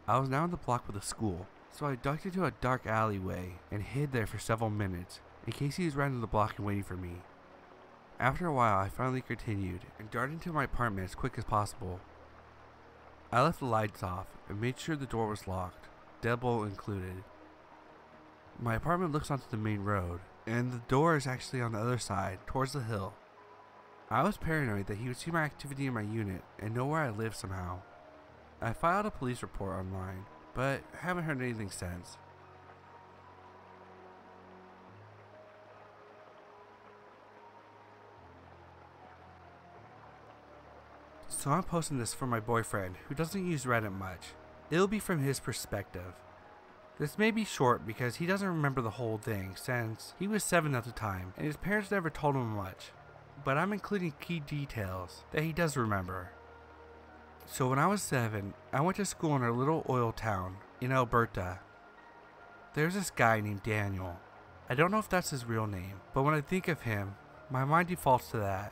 Speaker 1: I was now in the block with a school, so I ducked into a dark alleyway and hid there for several minutes in case he was rounding the block and waiting for me. After a while, I finally continued and darted into my apartment as quick as possible. I left the lights off and made sure the door was locked, deadbolt included. My apartment looks onto the main road, and the door is actually on the other side, towards the hill. I was paranoid that he would see my activity in my unit and know where I live somehow. I filed a police report online, but haven't heard anything since. So I'm posting this for my boyfriend, who doesn't use Reddit much. It'll be from his perspective. This may be short because he doesn't remember the whole thing since he was 7 at the time and his parents never told him much, but I'm including key details that he does remember. So when I was 7, I went to school in a little oil town in Alberta. There's this guy named Daniel. I don't know if that's his real name, but when I think of him, my mind defaults to that.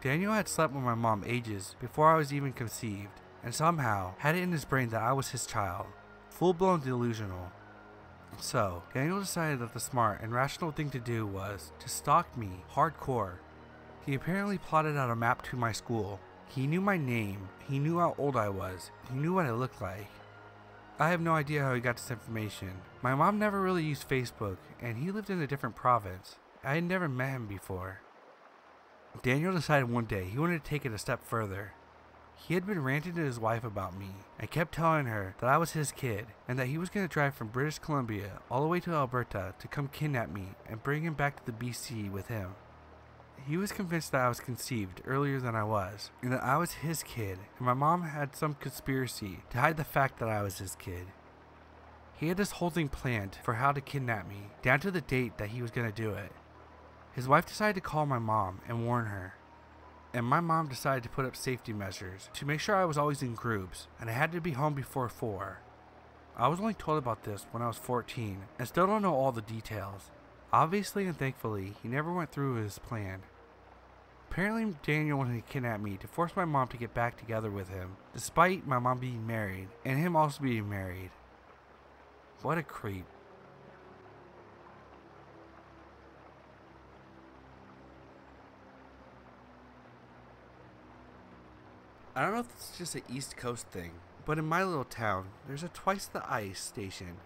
Speaker 1: Daniel had slept with my mom ages before I was even conceived, and somehow had it in his brain that I was his child. Full-blown delusional. So, Daniel decided that the smart and rational thing to do was to stalk me hardcore. He apparently plotted out a map to my school. He knew my name, he knew how old I was, he knew what I looked like. I have no idea how he got this information. My mom never really used Facebook, and he lived in a different province. I had never met him before. Daniel decided one day he wanted to take it a step further. He had been ranting to his wife about me and kept telling her that I was his kid and that he was going to drive from British Columbia all the way to Alberta to come kidnap me and bring him back to the BC with him. He was convinced that I was conceived earlier than I was and that I was his kid, and my mom had some conspiracy to hide the fact that I was his kid. He had this whole thing planned for how to kidnap me, down to the date that he was going to do it. His wife decided to call my mom and warn her. And my mom decided to put up safety measures to make sure I was always in groups and I had to be home before 4. I was only told about this when I was 14 and still don't know all the details. Obviously and thankfully, he never went through with his plan. Apparently Daniel wanted to kidnap me to force my mom to get back together with him, despite my mom being married and him also being married. What a creep. I don't know if it's just an East Coast thing, but in my little town, there's a twice the ice station.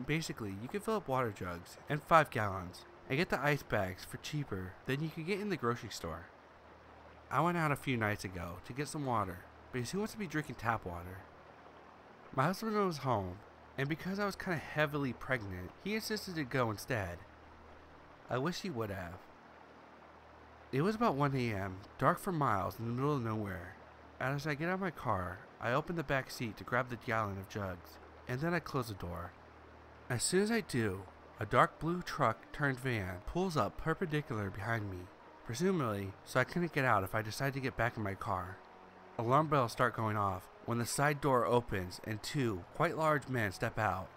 Speaker 1: Basically, you can fill up water jugs and 5 gallons and get the ice bags for cheaper than you could get in the grocery store. I went out a few nights ago to get some water because who wants to be drinking tap water? My husband was home, and because I was kind of heavily pregnant, he insisted to go instead. I wish he would have. It was about 1 a.m., dark for miles in the middle of nowhere. As I get out of my car, I open the back seat to grab the gallon of jugs, and then I close the door. As soon as I do, a dark blue truck turned van pulls up perpendicular behind me, presumably so I couldn't get out if I decide to get back in my car. Alarm bells start going off when the side door opens and 2 quite large men step out.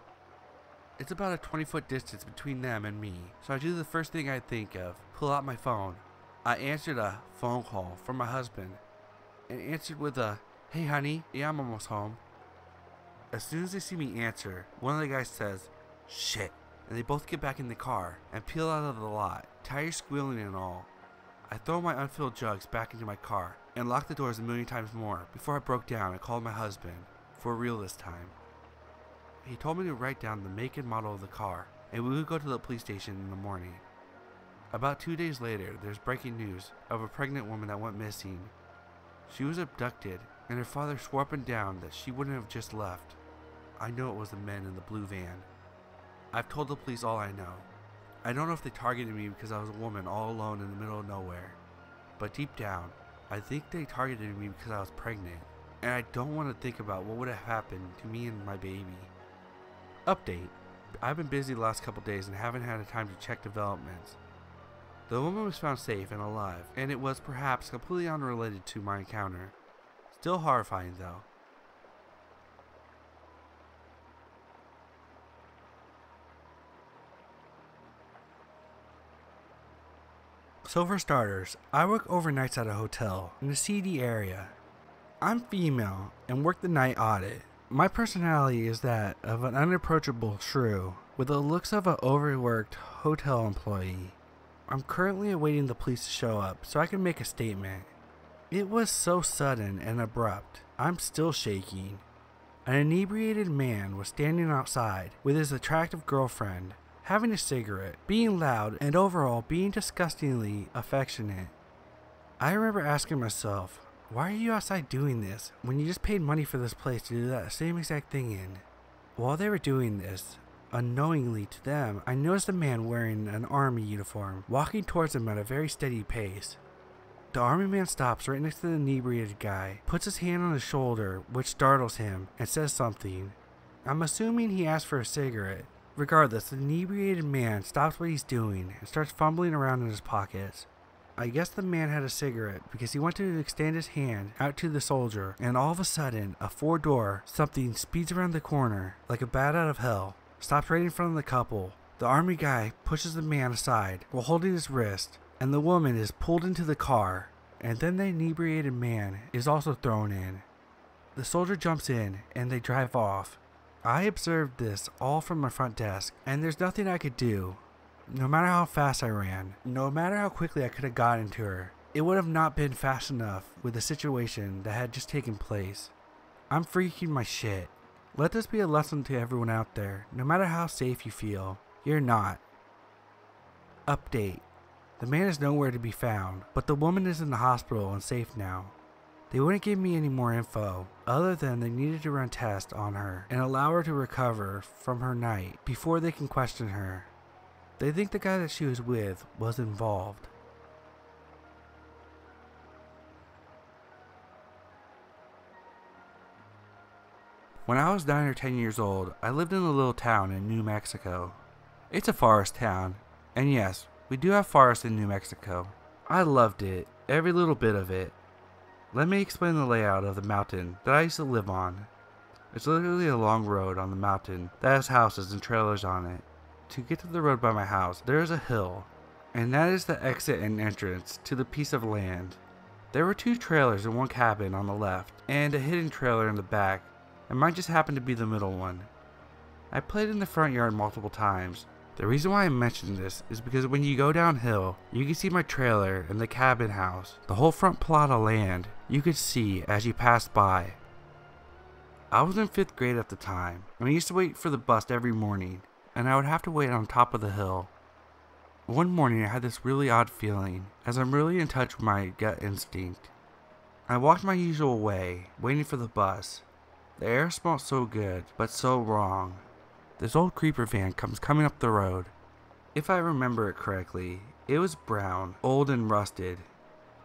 Speaker 1: It's about a 20-foot distance between them and me, so I do the first thing I think of, pull out my phone. I answered a phone call from my husband, and answered with a, "Hey honey, yeah, I'm almost home." As soon as they see me answer, one of the guys says, "Shit," and they both get back in the car and peel out of the lot, tires squealing and all. I throw my unfilled jugs back into my car and lock the doors a million times more before I broke down and called my husband, for real this time. He told me to write down the make and model of the car and we would go to the police station in the morning. About 2 days later, there's breaking news of a pregnant woman that went missing. She was abducted, and her father swore up and down that she wouldn't have just left. I know it was the men in the blue van. I've told the police all I know. I don't know if they targeted me because I was a woman all alone in the middle of nowhere, but deep down, I think they targeted me because I was pregnant, and I don't want to think about what would have happened to me and my baby. Update. I've been busy the last couple days and haven't had time to check developments. The woman was found safe and alive, and it was perhaps completely unrelated to my encounter. Still horrifying though. So for starters, I work overnights at a hotel in a seedy area. I'm female and work the night audit. My personality is that of an unapproachable shrew with the looks of an overworked hotel employee. I'm currently awaiting the police to show up so I can make a statement. It was so sudden and abrupt, I'm still shaking. An inebriated man was standing outside with his attractive girlfriend, having a cigarette, being loud, and overall being disgustingly affectionate. I remember asking myself, why are you outside doing this when you just paid money for this place to do that same exact thing in? While they were doing this, unknowingly to them, I noticed a man wearing an army uniform walking towards them at a very steady pace. The army man stops right next to the inebriated guy, puts his hand on his shoulder, which startles him, and says something. I'm assuming he asked for a cigarette. Regardless, the inebriated man stops what he's doing and starts fumbling around in his pockets. I guess the man had a cigarette because he went to extend his hand out to the soldier, and all of a sudden, a four-door something speeds around the corner like a bat out of hell, stops right in front of the couple. The army guy pushes the man aside while holding his wrist, and the woman is pulled into the car, and then the inebriated man is also thrown in. The soldier jumps in and they drive off. I observed this all from my front desk, and there's nothing I could do. No matter how fast I ran, no matter how quickly I could have gotten to her, it would have not been fast enough with the situation that had just taken place. I'm freaking my shit. Let this be a lesson to everyone out there. No matter how safe you feel, you're not. Update. The man is nowhere to be found, but the woman is in the hospital and safe now. They wouldn't give me any more info, other than they needed to run tests on her and allow her to recover from her night before they can question her. They think the guy that she was with was involved. When I was 9 or 10 years old, I lived in a little town in New Mexico. It's a forest town, and yes, we do have forests in New Mexico. I loved it, every little bit of it. Let me explain the layout of the mountain that I used to live on. It's literally a long road on the mountain that has houses and trailers on it. To get to the road by my house, there is a hill, and that is the exit and entrance to the piece of land. There were 2 trailers and 1 cabin on the left, and a hidden trailer in the back, and mine just happened to be the middle one. I played in the front yard multiple times. The reason why I mention this is because when you go downhill, you can see my trailer and the cabin house, the whole front plot of land you could see as you passed by. I was in 5th grade at the time, and I used to wait for the bus every morning, and I would have to wait on top of the hill. One morning I had this really odd feeling, as I'm really in touch with my gut instinct. I walked my usual way, waiting for the bus. The air smelled so good, but so wrong. This old creeper van comes coming up the road. If I remember it correctly, it was brown, old and rusted.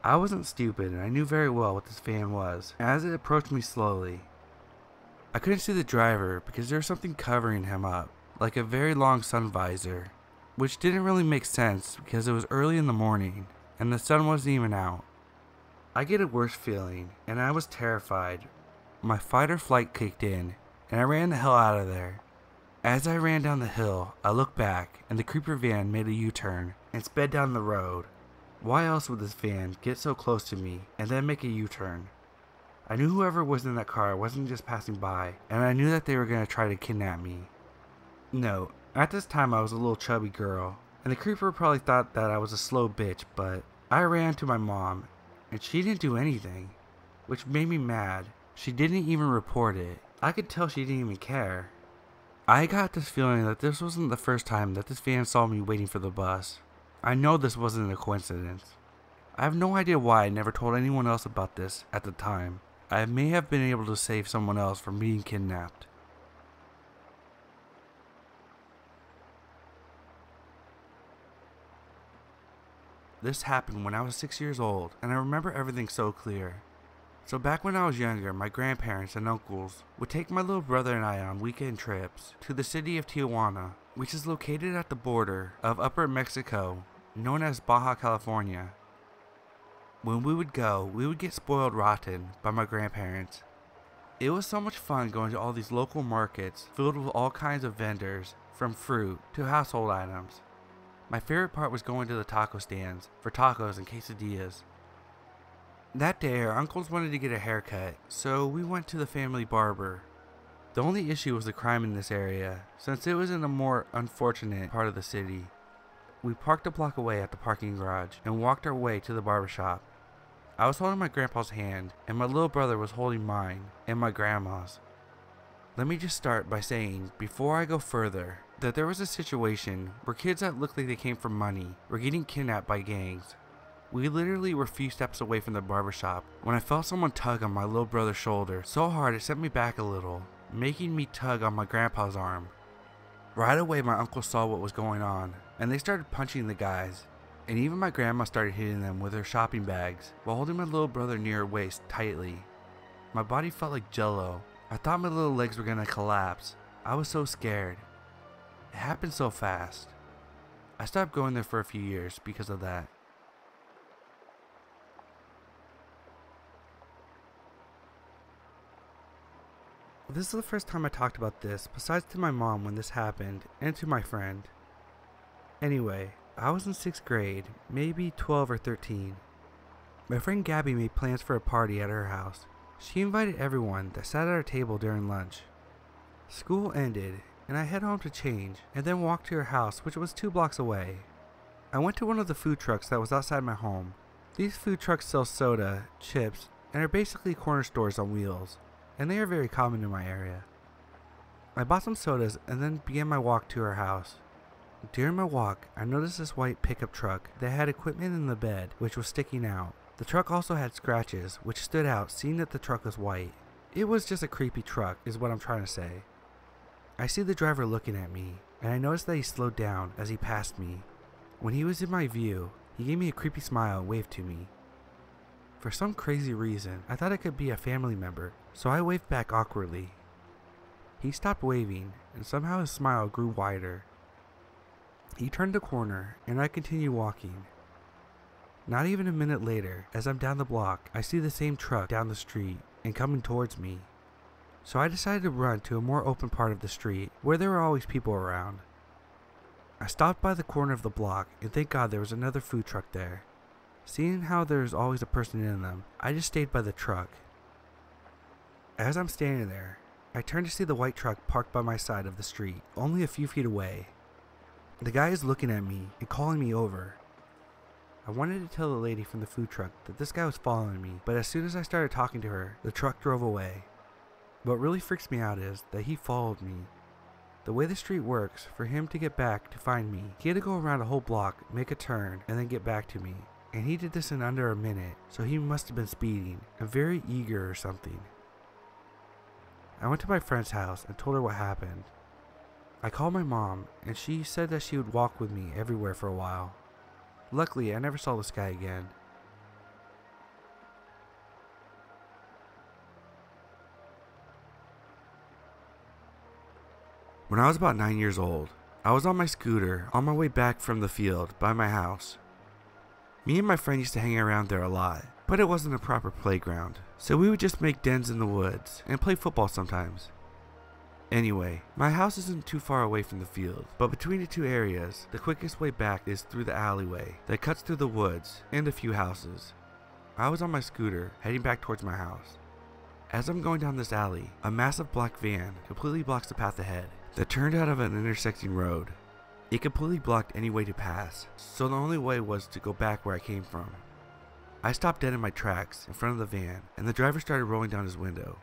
Speaker 1: I wasn't stupid and I knew very well what this van was, as it approached me slowly. I couldn't see the driver because there was something covering him up, like a very long sun visor, which didn't really make sense because it was early in the morning and the sun wasn't even out. I get a worse feeling and I was terrified. My fight or flight kicked in and I ran the hell out of there. As I ran down the hill, I looked back and the creeper van made a U-turn and sped down the road. Why else would this van get so close to me and then make a U-turn? I knew whoever was in that car wasn't just passing by, and I knew that they were going to try to kidnap me. No, at this time I was a little chubby girl, and the creeper probably thought that I was a slow bitch, but I ran to my mom, and she didn't do anything, which made me mad. She didn't even report it. I could tell she didn't even care. I got this feeling that this wasn't the first time that this van saw me waiting for the bus. I know this wasn't a coincidence. I have no idea why I never told anyone else about this at the time. I may have been able to save someone else from being kidnapped. This happened when I was 6 years old, and I remember everything so clear. So back when I was younger, my grandparents and uncles would take my little brother and I on weekend trips to the city of Tijuana, which is located at the border of Upper Mexico, known as Baja California. When we would go, we would get spoiled rotten by my grandparents. It was so much fun going to all these local markets filled with all kinds of vendors, from fruit to household items. My favorite part was going to the taco stands for tacos and quesadillas. That day, our uncles wanted to get a haircut, so we went to the family barber. The only issue was the crime in this area, since it was in a more unfortunate part of the city. We parked a block away at the parking garage and walked our way to the barbershop. I was holding my grandpa's hand, and my little brother was holding mine and my grandma's. Let me just start by saying, before I go further, that there was a situation where kids that looked like they came for money were getting kidnapped by gangs. We literally were a few steps away from the barbershop when I felt someone tug on my little brother's shoulder so hard it sent me back a little, making me tug on my grandpa's arm. Right away my uncle saw what was going on, and they started punching the guys, and even my grandma started hitting them with her shopping bags while holding my little brother near her waist tightly. My body felt like jello. I thought my little legs were gonna collapse. I was so scared. It happened so fast. I stopped going there for a few years because of that. This is the first time I talked about this, besides to my mom when this happened, and to my friend. Anyway, I was in 6th grade, maybe 12 or 13. My friend Gabby made plans for a party at her house. She invited everyone that sat at our table during lunch. School ended, and I head home to change, and then walked to her house, which was 2 blocks away. I went to one of the food trucks that was outside my home. These food trucks sell soda, chips, and are basically corner stores on wheels, and they are very common in my area. I bought some sodas and then began my walk to her house. During my walk, I noticed this white pickup truck that had equipment in the bed which was sticking out. The truck also had scratches which stood out, seeing that the truck was white. It was just a creepy truck is what I'm trying to say. I see the driver looking at me, and I noticed that he slowed down as he passed me. When he was in my view, he gave me a creepy smile and waved to me. For some crazy reason, I thought it could be a family member, so I waved back awkwardly. He stopped waving, and somehow his smile grew wider. He turned the corner, and I continued walking. Not even a minute later, as I'm down the block, I see the same truck down the street and coming towards me. So I decided to run to a more open part of the street where there were always people around. I stopped by the corner of the block, and thank God there was another food truck there. Seeing how there's always a person in them, I just stayed by the truck. As I'm standing there, I turn to see the white truck parked by my side of the street, only a few feet away. The guy is looking at me and calling me over. I wanted to tell the lady from the food truck that this guy was following me, but as soon as I started talking to her, the truck drove away. What really freaks me out is that he followed me. The way the street works, for him to get back to find me, he had to go around a whole block, make a turn, and then get back to me. And he did this in under a minute, so he must have been speeding and very eager or something. I went to my friend's house and told her what happened. I called my mom, and she said that she would walk with me everywhere for a while. Luckily, I never saw this guy again. When I was about 9 years old, I was on my scooter on my way back from the field by my house. Me and my friend used to hang around there a lot, but it wasn't a proper playground, so we would just make dens in the woods and play football sometimes. Anyway, my house isn't too far away from the field, but between the two areas, the quickest way back is through the alleyway that cuts through the woods and a few houses. I was on my scooter, heading back towards my house. As I'm going down this alley, a massive black van completely blocks the path ahead that turned out of an intersecting road. It completely blocked any way to pass, so the only way was to go back where I came from. I stopped dead in my tracks in front of the van, and the driver started rolling down his window.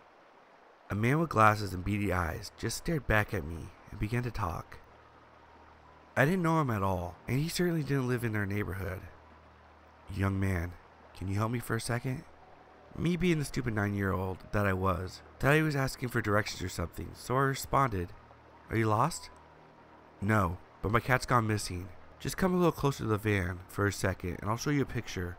Speaker 1: A man with glasses and beady eyes just stared back at me and began to talk. I didn't know him at all, and he certainly didn't live in our neighborhood. "Young man, can you help me for a second?" Me being the stupid 9-year-old that I was, thought he was asking for directions or something, so I responded, "Are you lost?" "No, but my cat's gone missing. Just come a little closer to the van for a second and I'll show you a picture."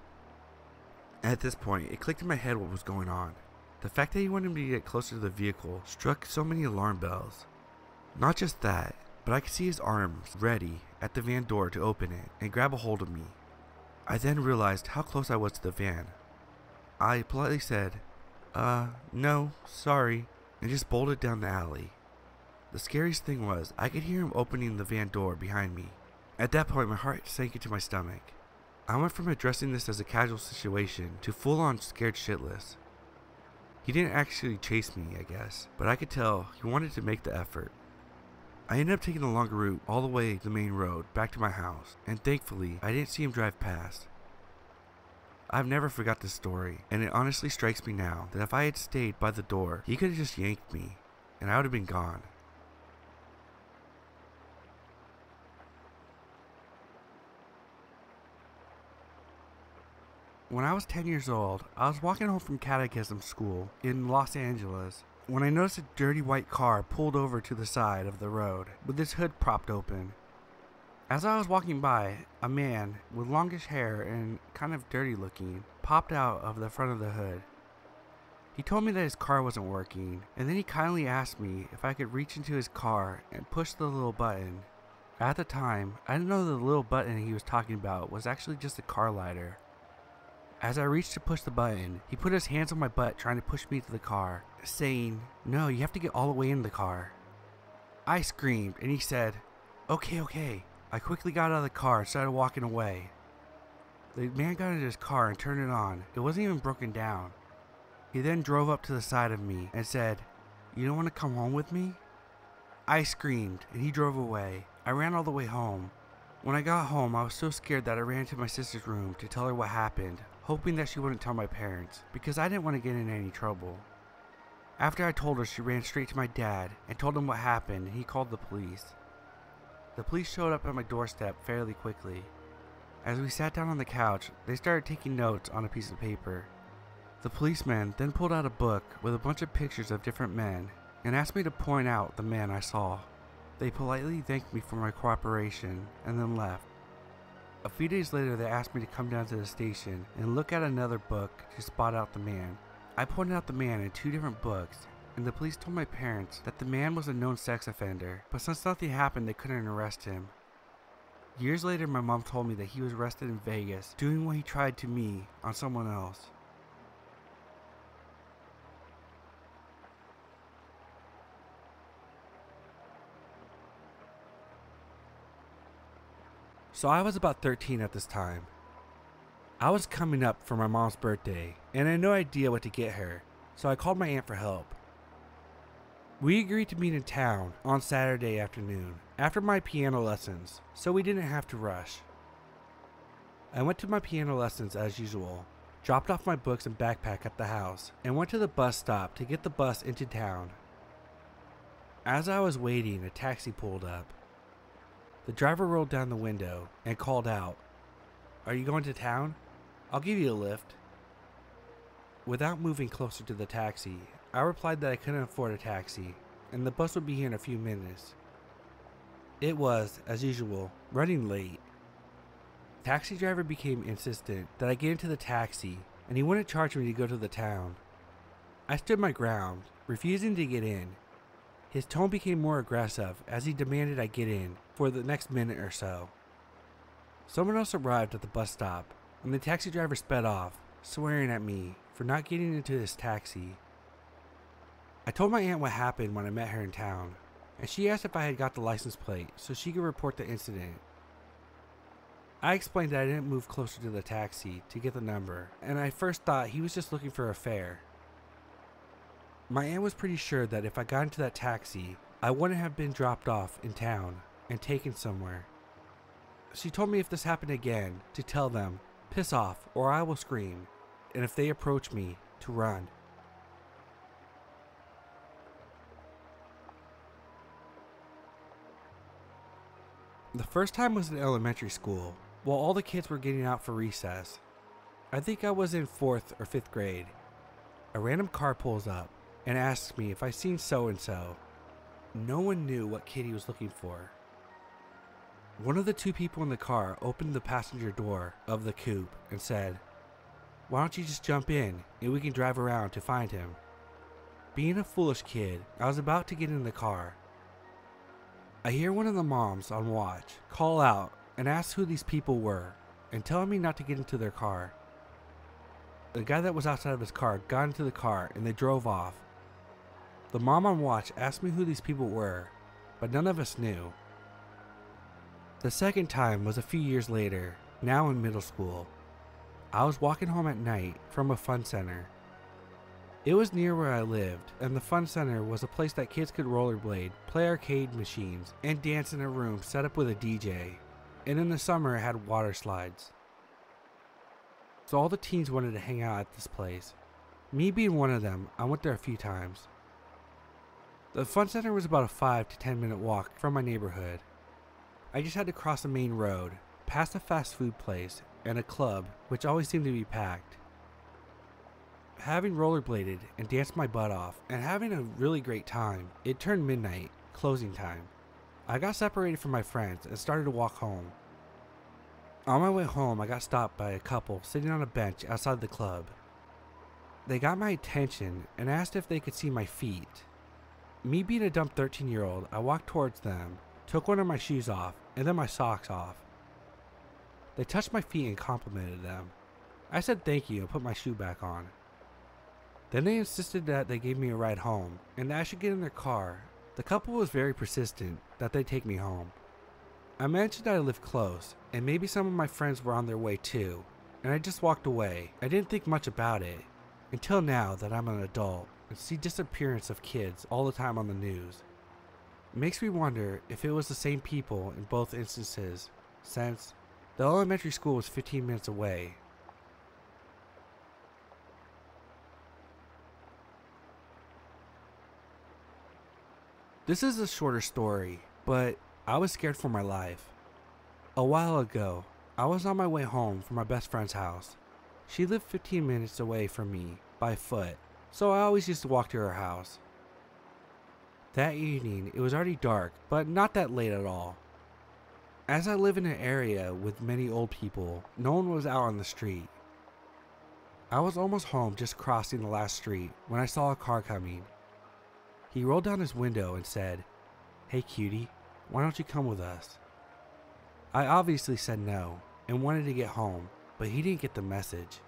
Speaker 1: At this point, it clicked in my head what was going on. The fact that he wanted me to get closer to the vehicle struck so many alarm bells. Not just that, but I could see his arms ready at the van door to open it and grab a hold of me. I then realized how close I was to the van. I politely said, no, sorry, and just bolted down the alley. The scariest thing was, I could hear him opening the van door behind me. At that point, my heart sank into my stomach. I went from addressing this as a casual situation to full-on scared shitless. He didn't actually chase me, I guess, but I could tell he wanted to make the effort. I ended up taking the longer route all the way to the main road back to my house, and thankfully, I didn't see him drive past. I've never forgot this story, and it honestly strikes me now that if I had stayed by the door, he could have just yanked me, and I would have been gone. When I was 10 years old, I was walking home from catechism school in Los Angeles when I noticed a dirty white car pulled over to the side of the road with its hood propped open. As I was walking by, a man with longish hair and kind of dirty looking popped out of the front of the hood. He told me that his car wasn't working, and then he kindly asked me if I could reach into his car and push the little button. At the time, I didn't know the little button he was talking about was actually just a car lighter. As I reached to push the button, he put his hands on my butt trying to push me to the car, saying, "No, you have to get all the way in the car." I screamed, and he said, Okay. I quickly got out of the car and started walking away. The man got into his car and turned it on. It wasn't even broken down. He then drove up to the side of me and said, "You don't want to come home with me?" I screamed, and he drove away. I ran all the way home. When I got home, I was so scared that I ran to my sister's room to tell her what happened, hoping that she wouldn't tell my parents, because I didn't want to get in any trouble. After I told her, she ran straight to my dad and told him what happened, and he called the police. The police showed up at my doorstep fairly quickly. As we sat down on the couch, they started taking notes on a piece of paper. The policeman then pulled out a book with a bunch of pictures of different men and asked me to point out the man I saw. They politely thanked me for my cooperation and then left. A few days later, they asked me to come down to the station and look at another book to spot out the man. I pointed out the man in 2 different books, and the police told my parents that the man was a known sex offender, but since nothing happened, they couldn't arrest him. Years later, my mom told me that he was arrested in Vegas doing what he tried to me on someone else. So I was about 13 at this time. I was coming up for my mom's birthday, and I had no idea what to get her, so I called my aunt for help. We agreed to meet in town on Saturday afternoon after my piano lessons, so we didn't have to rush. I went to my piano lessons as usual, dropped off my books and backpack at the house, and went to the bus stop to get the bus into town. As I was waiting, a taxi pulled up. The driver rolled down the window and called out, "Are you going to town? I'll give you a lift." Without moving closer to the taxi, I replied that I couldn't afford a taxi, and the bus would be here in a few minutes. It was, as usual, running late. The taxi driver became insistent that I get into the taxi, and he wouldn't charge me to go to the town. I stood my ground, refusing to get in. His tone became more aggressive as he demanded I get in for the next minute or so. Someone else arrived at the bus stop, and the taxi driver sped off, swearing at me for not getting into his taxi. I told my aunt what happened when I met her in town, and she asked if I had got the license plate so she could report the incident. I explained that I didn't move closer to the taxi to get the number, and I first thought he was just looking for a fare. My aunt was pretty sure that if I got into that taxi, I wouldn't have been dropped off in town and taken somewhere. She told me if this happened again, to tell them, "Piss off or I will scream," and if they approach me, to run. The first time was in elementary school, while all the kids were getting out for recess. I think I was in 4th or 5th grade. A random car pulls up and asks me if I seen so-and-so. No one knew what kid he was looking for. One of the 2 people in the car opened the passenger door of the coupe and said, Why don't you just jump in and we can drive around to find him? Being a foolish kid, I was about to get in the car. I hear one of the moms on watch call out and ask who these people were and telling me not to get into their car. The guy that was outside of his car got into the car and they drove off. The mom on watch asked me who these people were, but none of us knew. The second time was a few years later, now in middle school. I was walking home at night from a fun center. It was near where I lived, and the fun center was a place that kids could rollerblade, play arcade machines, and dance in a room set up with a DJ. And in the summer it had water slides. So all the teens wanted to hang out at this place. Me being one of them, I went there a few times. The fun center was about a 5 to 10 minute walk from my neighborhood. I just had to cross the main road, past a fast food place, and a club, which always seemed to be packed. Having rollerbladed and danced my butt off, and having a really great time, it turned midnight, closing time. I got separated from my friends and started to walk home. On my way home, I got stopped by a couple sitting on a bench outside the club. They got my attention and asked if they could see my feet. Me being a dumb 13-year-old, I walked towards them, took one of my shoes off, and then my socks off. They touched my feet and complimented them. I said thank you and put my shoe back on. Then they insisted that they gave me a ride home and that I should get in their car. The couple was very persistent that they'd take me home. I mentioned I lived close and maybe some of my friends were on their way too, and I just walked away. I didn't think much about it until now that I'm an adult and see disappearance of kids all the time on the news. It makes me wonder if it was the same people in both instances, since the elementary school was 15 minutes away. This is a shorter story, but I was scared for my life. A while ago, I was on my way home from my best friend's house. She lived 15 minutes away from me by foot, so I always used to walk to her house. That evening, it was already dark, but not that late at all. As I live in an area with many old people, no one was out on the street. I was almost home, just crossing the last street, when I saw a car coming. He rolled down his window and said, "Hey cutie, why don't you come with us?" I obviously said no and wanted to get home, but he didn't get the message.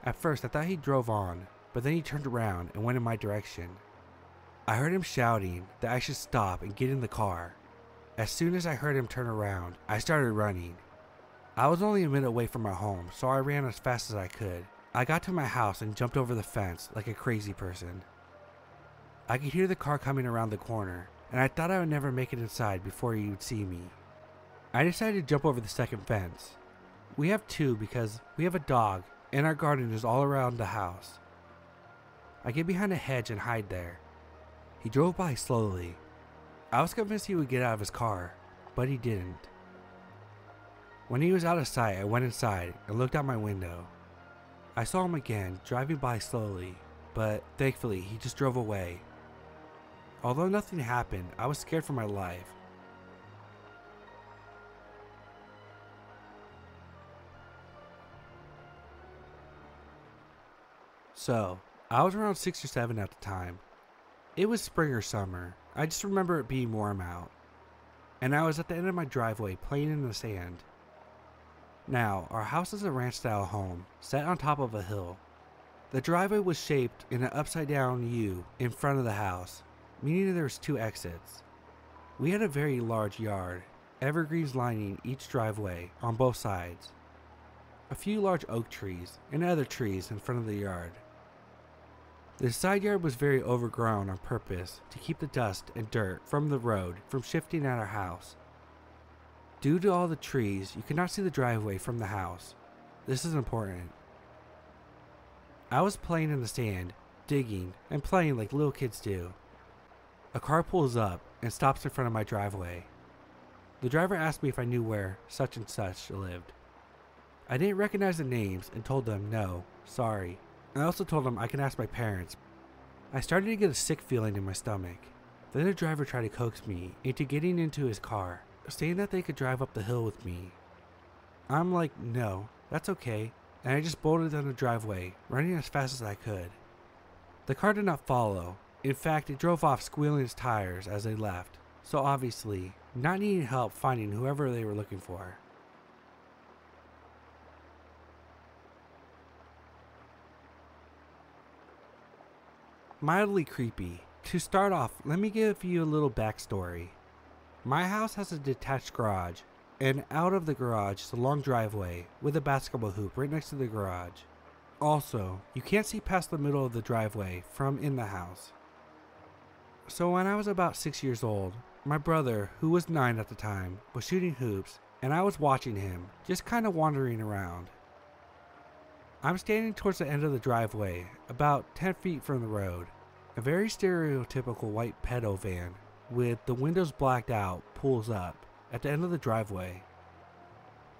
Speaker 1: At first I thought he drove on, but then he turned around and went in my direction. I heard him shouting that I should stop and get in the car. As soon as I heard him turn around, I started running. I was only a minute away from my home, so I ran as fast as I could. I got to my house and jumped over the fence like a crazy person. I could hear the car coming around the corner, and I thought I would never make it inside before he would see me. I decided to jump over the second fence. We have two because we have a dog, and our garden is all around the house. I get behind a hedge and hide there. He drove by slowly. I was convinced he would get out of his car, but he didn't. When he was out of sight, I went inside and looked out my window. I saw him again, driving by slowly, but thankfully he just drove away. Although nothing happened, I was scared for my life. So, I was around 6 or 7 at the time. It was spring or summer, I just remember it being warm out. And I was at the end of my driveway playing in the sand. Now, our house is a ranch style home, set on top of a hill. The driveway was shaped in an upside down U in front of the house, meaning there was 2 exits. We had a very large yard, evergreens lining each driveway on both sides. A few large oak trees and other trees in front of the yard. The side yard was very overgrown on purpose to keep the dust and dirt from the road from shifting at our house. Due to all the trees, you could not see the driveway from the house. This is important. I was playing in the sand, digging, and playing like little kids do. A car pulls up and stops in front of my driveway. The driver asked me if I knew where such and such lived. I didn't recognize the names and told them no, sorry. I also told them I can ask my parents. I started to get a sick feeling in my stomach. Then the driver tried to coax me into getting into his car, saying that they could drive up the hill with me. I'm like, no, that's okay. and I just bolted down the driveway, running as fast as I could. The car did not follow. In fact, it drove off squealing its tires as they left, so obviously, not needing help finding whoever they were looking for. Mildly creepy. To start off, let me give you a little backstory. My house has a detached garage, and out of the garage is a long driveway with a basketball hoop right next to the garage. Also, you can't see past the middle of the driveway from in the house. So when I was about 6 years old, my brother, who was 9 at the time, was shooting hoops, and I was watching him, just kind of wandering around. I'm standing towards the end of the driveway, about 10 feet from the road. A very stereotypical white pedo van, with the windows blacked out, pulls up at the end of the driveway.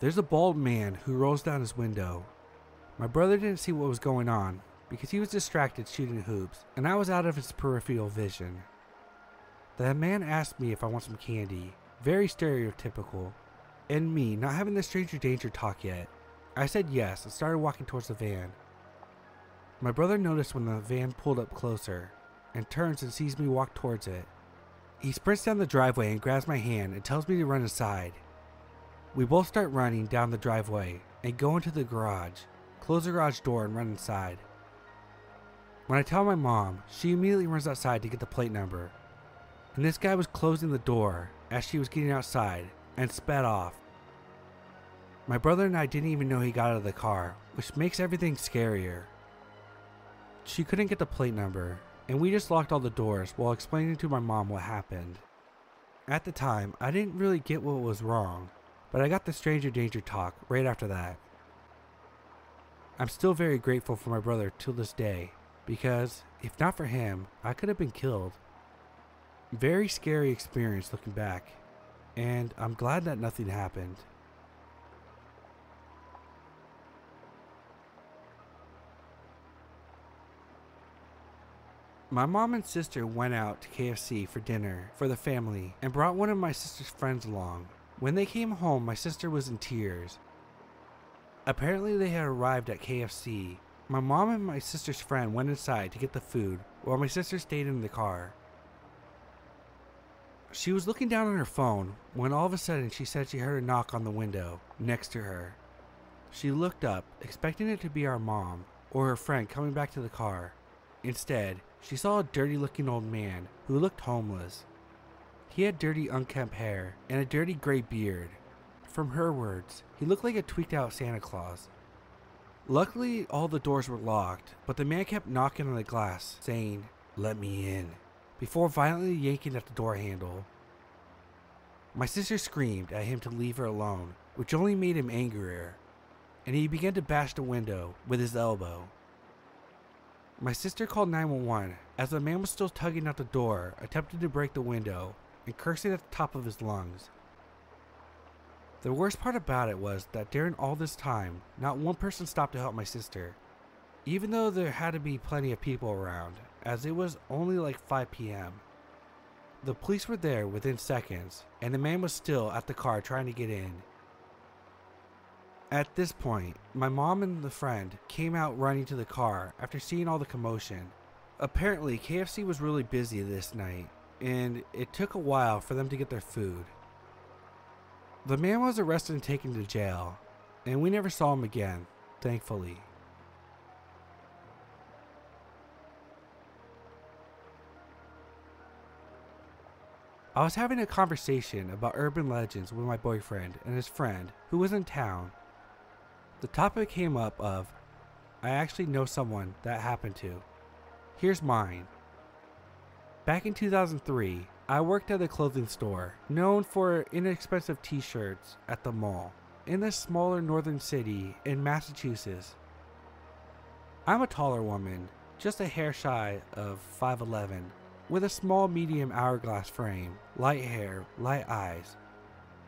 Speaker 1: There's a bald man who rolls down his window. My brother didn't see what was going on because he was distracted shooting hoops, and I was out of his peripheral vision. The man asked me if I want some candy, very stereotypical, and me not having the stranger danger talk yet. I said yes and started walking towards the van. My brother noticed when the van pulled up closer and turns and sees me walk towards it. He sprints down the driveway and grabs my hand and tells me to run inside. We both start running down the driveway and go into the garage, close the garage door and run inside. When I tell my mom, she immediately runs outside to get the plate number. And this guy was closing the door as she was getting outside and sped off. My brother and I didn't even know he got out of the car, which makes everything scarier. She couldn't get the plate number, and we just locked all the doors while explaining to my mom what happened. At the time, I didn't really get what was wrong, but I got the stranger danger talk right after that. I'm still very grateful for my brother till this day, because if not for him, I could have been killed. Very scary experience looking back, and I'm glad that nothing happened. My mom and sister went out to KFC for dinner for the family and brought one of my sister's friends along. When they came home, my sister was in tears. Apparently they had arrived at KFC. My mom and my sister's friend went inside to get the food while my sister stayed in the car. She was looking down on her phone when all of a sudden she said she heard a knock on the window next to her. She looked up, expecting it to be our mom or her friend coming back to the car. Instead, she saw a dirty-looking old man who looked homeless. He had dirty, unkempt hair and a dirty gray beard. From her words, he looked like a tweaked-out Santa Claus. Luckily, all the doors were locked, but the man kept knocking on the glass, saying, "Let me in," before violently yanking at the door handle. My sister screamed at him to leave her alone, which only made him angrier, and he began to bash the window with his elbow. My sister called 911 as the man was still tugging at the door, attempting to break the window and cursing at the top of his lungs. The worst part about it was that during all this time, not one person stopped to help my sister, even though there had to be plenty of people around, as it was only like 5 p.m. The police were there within seconds, and the man was still at the car trying to get in. At this point, my mom and the friend came out running to the car after seeing all the commotion. Apparently, KFC was really busy this night, and it took a while for them to get their food. The man was arrested and taken to jail, and we never saw him again, thankfully. I was having a conversation about urban legends with my boyfriend and his friend who was in town. The topic came up of, I actually know someone that happened to. Here's mine. Back in 2003, I worked at a clothing store known for inexpensive t-shirts at the mall in this smaller northern city in Massachusetts. I'm a taller woman, just a hair shy of 5'11", with a small medium hourglass frame, light hair, light eyes,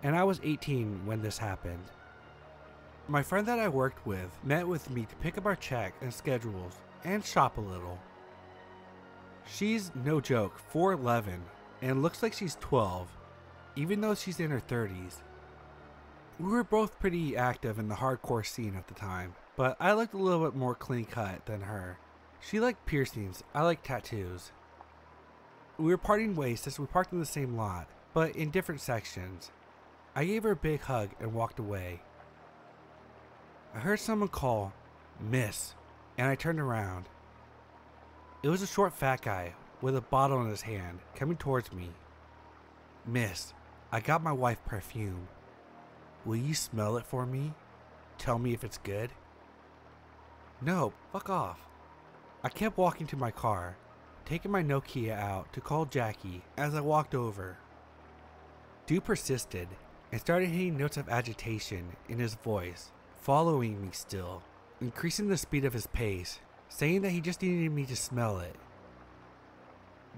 Speaker 1: and I was 18 when this happened. My friend that I worked with met with me to pick up our check and schedules and shop a little. She's, no joke, 4'11", and looks like she's 12, even though she's in her 30s. We were both pretty active in the hardcore scene at the time, but I looked a little bit more clean cut than her. She liked piercings, I liked tattoos. We were parting ways as we parked in the same lot, but in different sections. I gave her a big hug and walked away. I heard someone call, "Miss," and I turned around. It was a short fat guy with a bottle in his hand coming towards me. "Miss, I got my wife perfume. Will you smell it for me? Tell me if it's good?" "No, fuck off." I kept walking to my car, taking my Nokia out to call Jackie as I walked over. Dude persisted and started hitting notes of agitation in his voice, following me still, increasing the speed of his pace, saying that he just needed me to smell it.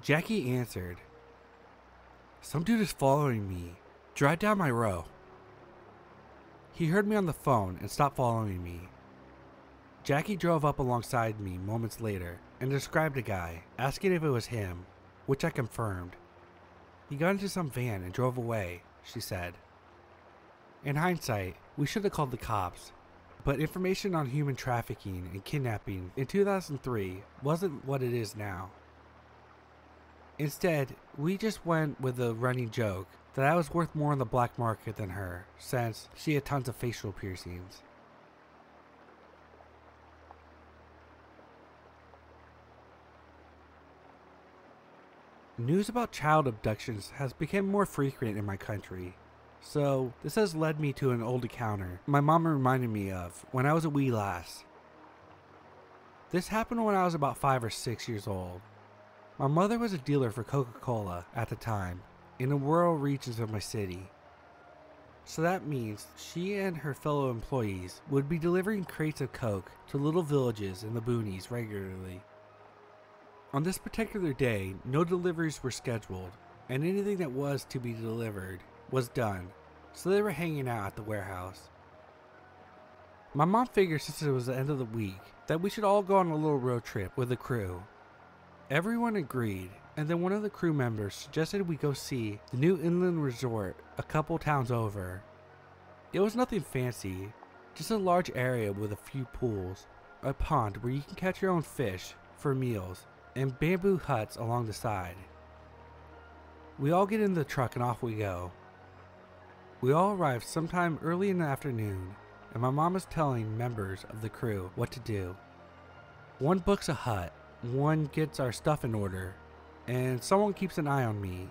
Speaker 1: Jackie answered, "Some dude is following me. Drive down my row." He heard me on the phone and stopped following me. Jackie drove up alongside me moments later and described a guy, asking if it was him, which I confirmed. "He got into some van and drove away," she said. In hindsight, we should have called the cops, but information on human trafficking and kidnapping in 2003 wasn't what it is now. Instead, we just went with the running joke that I was worth more on the black market than her, since she had tons of facial piercings. News about child abductions has become more frequent in my country, so this has led me to an old encounter my mom reminded me of when I was a wee lass. This happened when I was about 5 or 6 years old. My mother was a dealer for Coca-Cola at the time in the rural regions of my city. So that means she and her fellow employees would be delivering crates of Coke to little villages in the boonies regularly. On this particular day, no deliveries were scheduled, and anything that was to be delivered was done, so they were hanging out at the warehouse. My mom figured since it was the end of the week that we should all go on a little road trip with the crew. Everyone agreed, and then one of the crew members suggested we go see the new inland resort a couple towns over. It was nothing fancy, just a large area with a few pools, a pond where you can catch your own fish for meals, and bamboo huts along the side. We all get in the truck and off we go. We all arrived sometime early in the afternoon, and my mom is telling members of the crew what to do. One books a hut, one gets our stuff in order, and someone keeps an eye on me.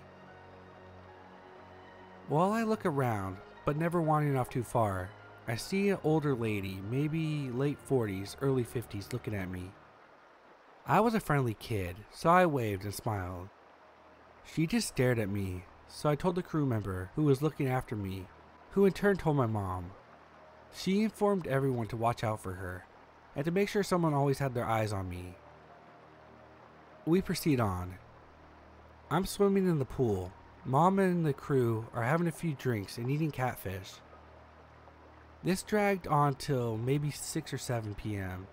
Speaker 1: While I look around, but never wandering off too far, I see an older lady, maybe late 40s, early 50s, looking at me. I was a friendly kid, so I waved and smiled. She just stared at me, so I told the crew member who was looking after me, who in turn told my mom. She informed everyone to watch out for her, and to make sure someone always had their eyes on me. We proceed on. I'm swimming in the pool. Mom and the crew are having a few drinks and eating catfish. This dragged on till maybe 6 or 7 p.m.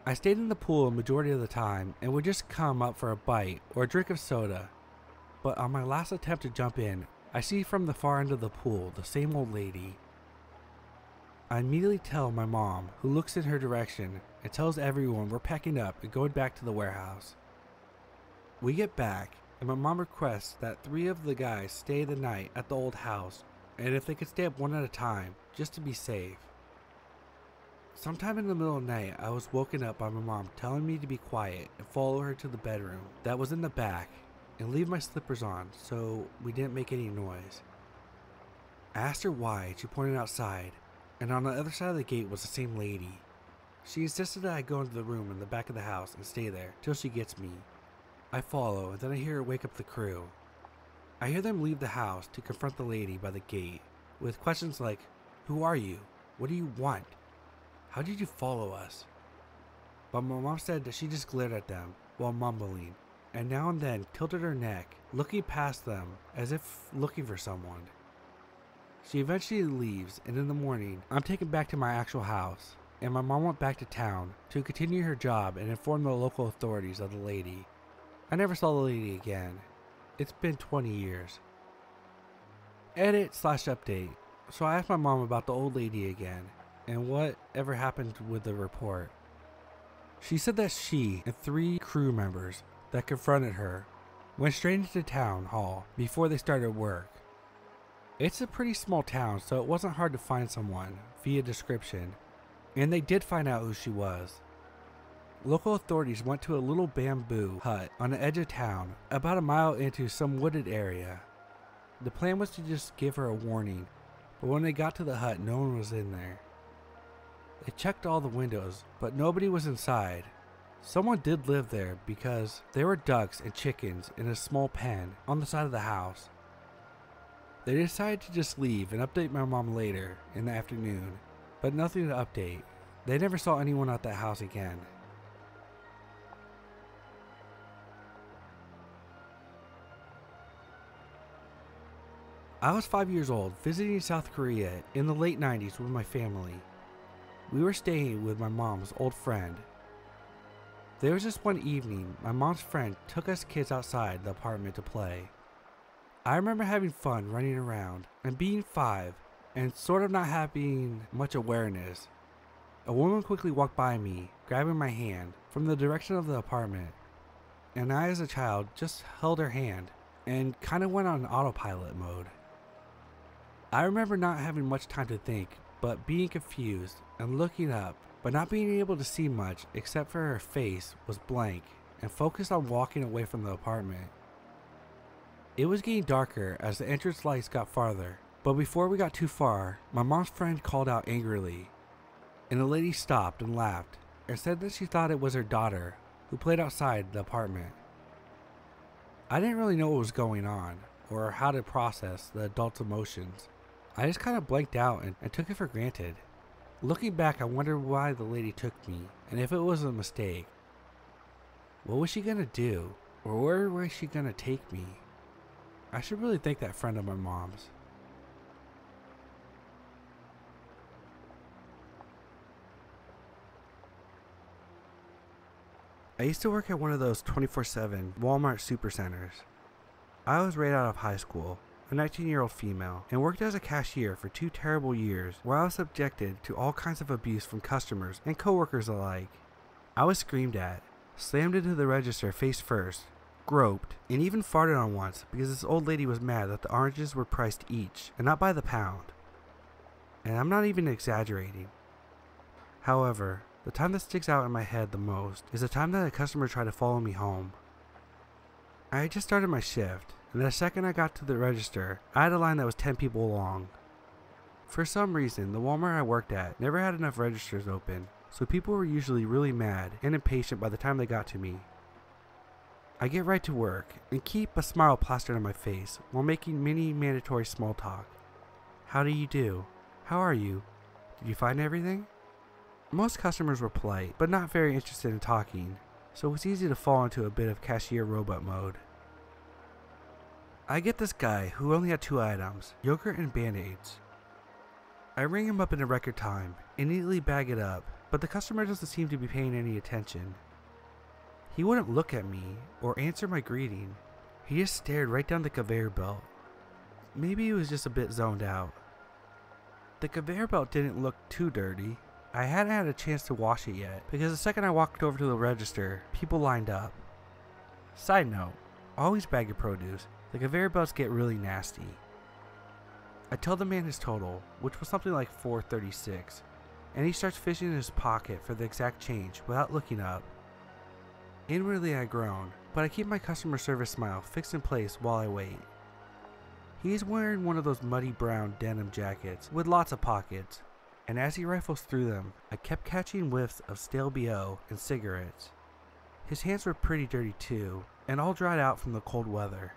Speaker 1: I stayed in the pool a majority of the time and would just come up for a bite or a drink of soda. But on my last attempt to jump in, I see from the far end of the pool the same old lady. I immediately tell my mom, who looks in her direction and tells everyone we're packing up and going back to the warehouse. We get back, and my mom requests that 3 of the guys stay the night at the old house, and if they could stay up one at a time, just to be safe. Sometime in the middle of the night, I was woken up by my mom telling me to be quiet and follow her to the bedroom that was in the back and leave my slippers on so we didn't make any noise. I asked her why, and she pointed outside, and on the other side of the gate was the same lady. She insisted that I go into the room in the back of the house and stay there till she gets me. I follow, and then I hear her wake up the crew. I hear them leave the house to confront the lady by the gate with questions like, "Who are you? What do you want? How did you follow us?" But my mom said that she just glared at them while mumbling, and now and then tilted her neck, looking past them as if looking for someone. She eventually leaves, and in the morning, I'm taken back to my actual house, and my mom went back to town to continue her job and inform the local authorities of the lady. I never saw the lady again. It's been 20 years. Edit/update. So I asked my mom about the old lady again, and whatever happened with the report. She said that she and 3 crew members that confronted her went straight into town hall before they started work. It's a pretty small town, so it wasn't hard to find someone via description, and they did find out who she was. Local authorities went to a little bamboo hut on the edge of town, about a mile into some wooded area. The plan was to just give her a warning, but when they got to the hut, no one was in there. They checked all the windows, but nobody was inside. Someone did live there because there were ducks and chickens in a small pen on the side of the house. They decided to just leave and update my mom later in the afternoon, but nothing to update. They never saw anyone at that house again. I was 5 years old, visiting South Korea in the late 90s with my family. We were staying with my mom's old friend. There was just one evening, my mom's friend took us kids outside the apartment to play. I remember having fun running around and being 5 and sort of not having much awareness. A woman quickly walked by me, grabbing my hand from the direction of the apartment, and I as a child just held her hand and kind of went on autopilot mode. I remember not having much time to think, but being confused and looking up, but not being able to see much except for her face was blank and focused on walking away from the apartment. It was getting darker as the entrance lights got farther, but before we got too far, my mom's friend called out angrily, and the lady stopped and laughed and said that she thought it was her daughter who played outside the apartment. I didn't really know what was going on or how to process the adult's emotions. I just kind of blanked out and took it for granted. Looking back, I wonder why the lady took me and if it was a mistake. What was she gonna do? Or where was she gonna take me? I should really thank that friend of my mom's. I used to work at one of those 24/7 Walmart supercenters. I was right out of high school, a 19-year-old female, and worked as a cashier for 2 terrible years where I was subjected to all kinds of abuse from customers and coworkers alike. I was screamed at, slammed into the register face first, groped, and even farted on once because this old lady was mad that the oranges were priced each and not by the pound. And I'm not even exaggerating. However, the time that sticks out in my head the most is the time that a customer tried to follow me home. I had just started my shift, and the second I got to the register, I had a line that was 10 people long. For some reason, the Walmart I worked at never had enough registers open, so people were usually really mad and impatient by the time they got to me. I get right to work and keep a smile plastered on my face while making many mandatory small talk. How do you do? How are you? Did you find everything? Most customers were polite, but not very interested in talking, so it was easy to fall into a bit of cashier robot mode. I get this guy who only had 2 items, yogurt and Band-Aids. I ring him up in a record time and neatly bag it up, but the customer doesn't seem to be paying any attention. He wouldn't look at me or answer my greeting. He just stared right down the conveyor belt. Maybe he was just a bit zoned out. The conveyor belt didn't look too dirty. I hadn't had a chance to wash it yet because the second I walked over to the register, people lined up. Side note, always bag your produce. The conveyor belts get really nasty. I tell the man his total, which was something like $4.36, and he starts fishing in his pocket for the exact change without looking up. Inwardly I groan, but I keep my customer service smile fixed in place while I wait. He is wearing one of those muddy brown denim jackets with lots of pockets, and as he rifles through them, I kept catching whiffs of stale BO and cigarettes. His hands were pretty dirty too, and all dried out from the cold weather.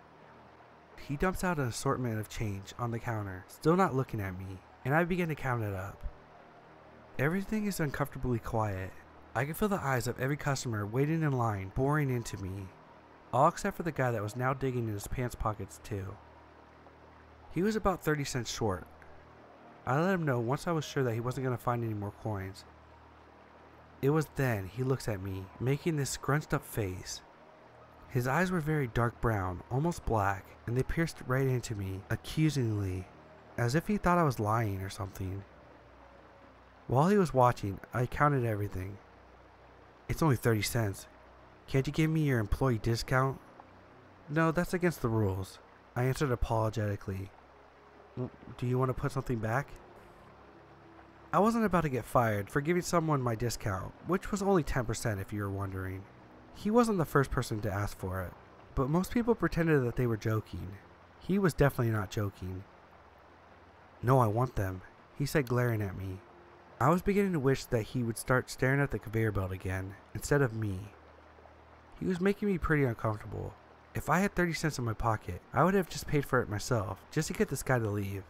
Speaker 1: He dumps out an assortment of change on the counter, still not looking at me, and I begin to count it up. Everything is uncomfortably quiet. I can feel the eyes of every customer waiting in line boring into me, all except for the guy that was now digging in his pants pockets too. He was about 30 cents short. I let him know once I was sure that he wasn't going to find any more coins. It was then he looks at me, making this scrunched up face. His eyes were very dark brown, almost black, and they pierced right into me, accusingly, as if he thought I was lying or something. While he was watching, I counted everything. It's only 30 cents. Can't you give me your employee discount? No, that's against the rules, I answered apologetically. Do you want to put something back? I wasn't about to get fired for giving someone my discount, which was only 10% if you were wondering. He wasn't the first person to ask for it, but most people pretended that they were joking. He was definitely not joking. No, I want them, he said, glaring at me. I was beginning to wish that he would start staring at the conveyor belt again, instead of me. He was making me pretty uncomfortable. If I had 30 cents in my pocket, I would have just paid for it myself, just to get this guy to leave.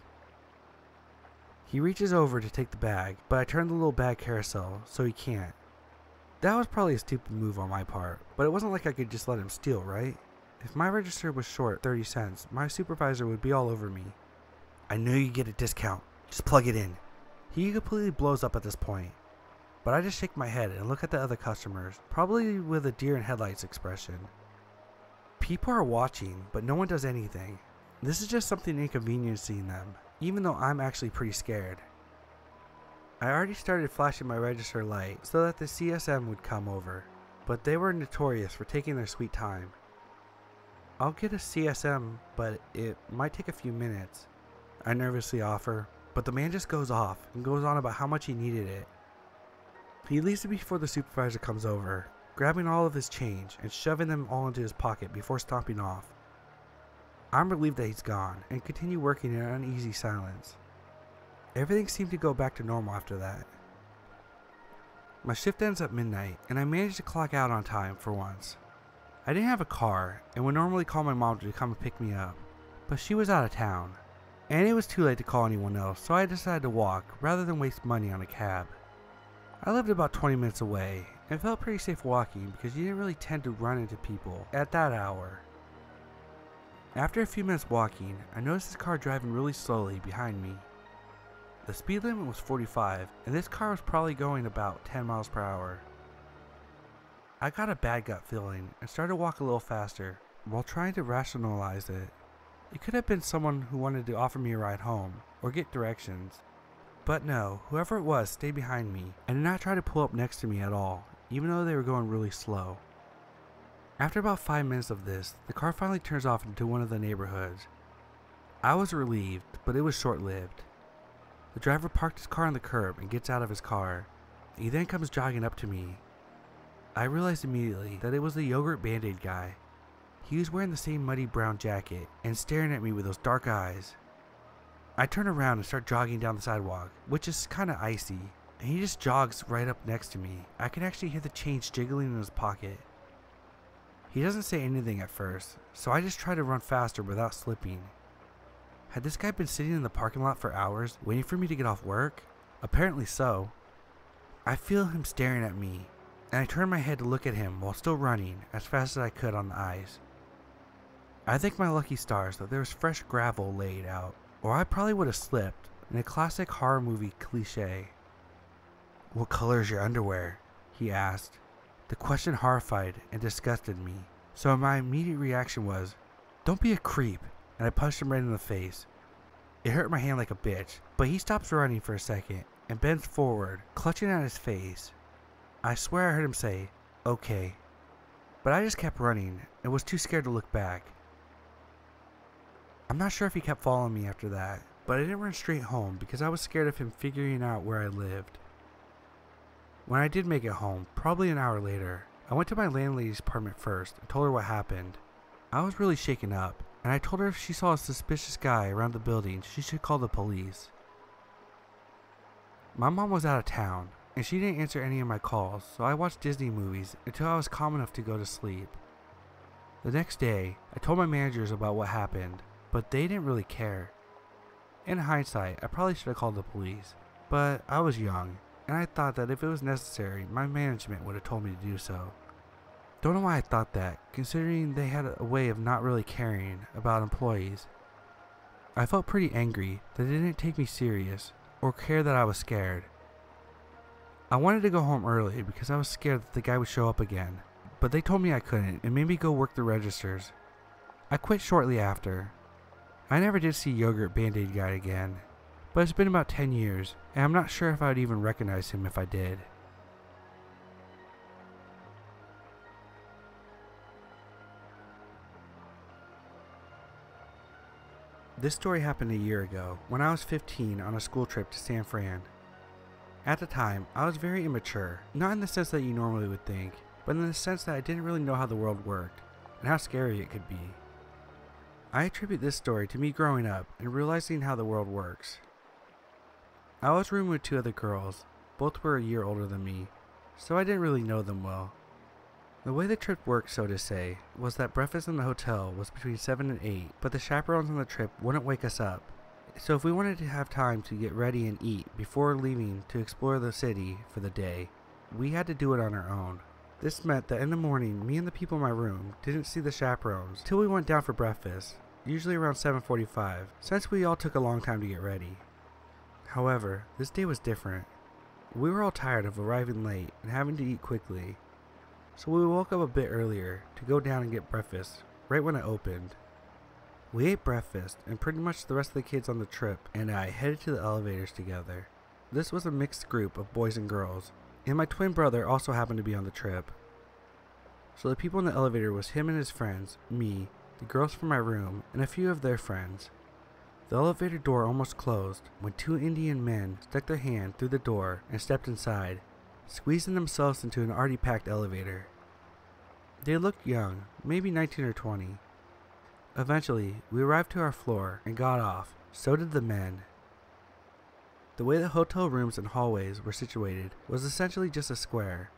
Speaker 1: He reaches over to take the bag, but I turn the little bag carousel, so he can't. That was probably a stupid move on my part, but it wasn't like I could just let him steal, right? If my register was short 30 cents, my supervisor would be all over me. I knew you'd get a discount. Just plug it in. He completely blows up at this point, but I just shake my head and look at the other customers, probably with a deer in headlights expression. People are watching, but no one does anything. This is just something inconveniencing them, even though I'm actually pretty scared. I already started flashing my register light so that the CSM would come over, but they were notorious for taking their sweet time. I'll get a CSM, but it might take a few minutes, I nervously offer, but the man just goes off and goes on about how much he needed it. He leaves it before the supervisor comes over, grabbing all of his change and shoving them all into his pocket before stomping off. I'm relieved that he's gone and continue working in uneasy silence. Everything seemed to go back to normal after that. My shift ends at midnight and I managed to clock out on time for once. I didn't have a car and would normally call my mom to come and pick me up, but she was out of town, and it was too late to call anyone else, so I decided to walk rather than waste money on a cab. I lived about 20 minutes away and felt pretty safe walking because you didn't really tend to run into people at that hour. After a few minutes walking, I noticed this car driving really slowly behind me. The speed limit was 45 and this car was probably going about 10 miles per hour. I got a bad gut feeling and started to walk a little faster while trying to rationalize it. It could have been someone who wanted to offer me a ride home or get directions. But no, whoever it was stayed behind me and did not try to pull up next to me at all, even though they were going really slow. After about 5 minutes of this, the car finally turns off into one of the neighborhoods. I was relieved, but it was short-lived. The driver parked his car on the curb and gets out of his car. He then comes jogging up to me. I realized immediately that it was the yogurt Band-Aid guy. He was wearing the same muddy brown jacket and staring at me with those dark eyes. I turn around and start jogging down the sidewalk, which is kinda icy, and he just jogs right up next to me. I can actually hear the change jiggling in his pocket. He doesn't say anything at first, so I just try to run faster without slipping. Had this guy been sitting in the parking lot for hours, waiting for me to get off work? Apparently so. I feel him staring at me, and I turn my head to look at him while still running as fast as I could on the ice. I thank my lucky stars that there was fresh gravel laid out, or I probably would have slipped in a classic horror movie cliche. "What color is your underwear?" he asked. The question horrified and disgusted me, so my immediate reaction was, "Don't be a creep," and I punched him right in the face. It hurt my hand like a bitch, but he stops running for a second and bends forward, clutching at his face. I swear I heard him say, "Okay," but I just kept running and was too scared to look back. I'm not sure if he kept following me after that, but I didn't run straight home because I was scared of him figuring out where I lived. When I did make it home, probably an hour later, I went to my landlady's apartment first and told her what happened. I was really shaken up, and I told her if she saw a suspicious guy around the building, she should call the police. My mom was out of town, and she didn't answer any of my calls, so I watched Disney movies until I was calm enough to go to sleep. The next day, I told my managers about what happened, but they didn't really care. In hindsight, I probably should have called the police, but I was young, and I thought that if it was necessary, my management would have told me to do so. Don't know why I thought that, considering they had a way of not really caring about employees. I felt pretty angry that they didn't take me serious, or care that I was scared. I wanted to go home early because I was scared that the guy would show up again, but they told me I couldn't and made me go work the registers. I quit shortly after. I never did see Yogurt Band-Aid guy again, but it's been about 10 years, and I'm not sure if I would even recognize him if I did. This story happened a year ago, when I was 15 on a school trip to San Fran. At the time, I was very immature, not in the sense that you normally would think, but in the sense that I didn't really know how the world worked, and how scary it could be. I attribute this story to me growing up and realizing how the world works. I was rooming with 2 other girls, both were a year older than me, so I didn't really know them well. The way the trip worked, so to say, was that breakfast in the hotel was between 7 and 8, but the chaperones on the trip wouldn't wake us up. So if we wanted to have time to get ready and eat before leaving to explore the city for the day, we had to do it on our own. This meant that in the morning, me and the people in my room didn't see the chaperones till we went down for breakfast, usually around 7:45, since we all took a long time to get ready. However, this day was different. We were all tired of arriving late and having to eat quickly, so we woke up a bit earlier to go down and get breakfast right when it opened. We ate breakfast, and pretty much the rest of the kids on the trip and I headed to the elevators together. This was a mixed group of boys and girls, and my twin brother also happened to be on the trip. So the people in the elevator was him and his friends, me, the girls from my room, and a few of their friends. The elevator door almost closed when 2 Indian men stuck their hand through the door and stepped inside, squeezing themselves into an already packed elevator. They looked young, maybe 19 or 20. Eventually, we arrived to our floor and got off. So did the men. The way the hotel rooms and hallways were situated was essentially just a square.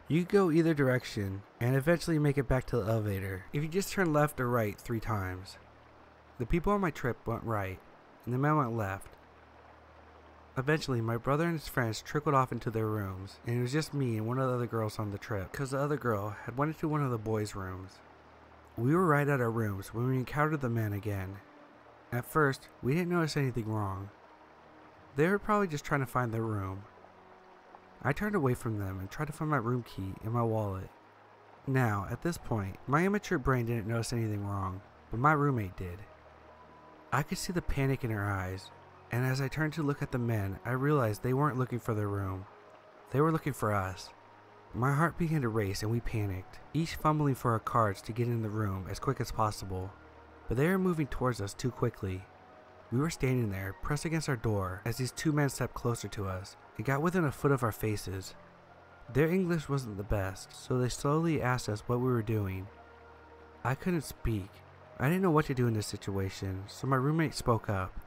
Speaker 1: You could go either direction and eventually make it back to the elevator if you just turn left or right 3 times. The people on my trip went right, and the men went left. Eventually, my brother and his friends trickled off into their rooms, and it was just me and one of the other girls on the trip, because the other girl had went into one of the boys' rooms. We were right at our rooms when we encountered the men again. At first, we didn't notice anything wrong. They were probably just trying to find their room. I turned away from them and tried to find my room key in my wallet. Now, at this point, my immature brain didn't notice anything wrong, but my roommate did. I could see the panic in her eyes, and as I turned to look at the men, I realized they weren't looking for their room. They were looking for us. My heart began to race and we panicked, each fumbling for our cards to get in the room as quick as possible. But they were moving towards us too quickly. We were standing there, pressed against our door, as these 2 men stepped closer to us and got within a foot of our faces. Their English wasn't the best, so they slowly asked us what we were doing. I couldn't speak. I didn't know what to do in this situation, so my roommate spoke up.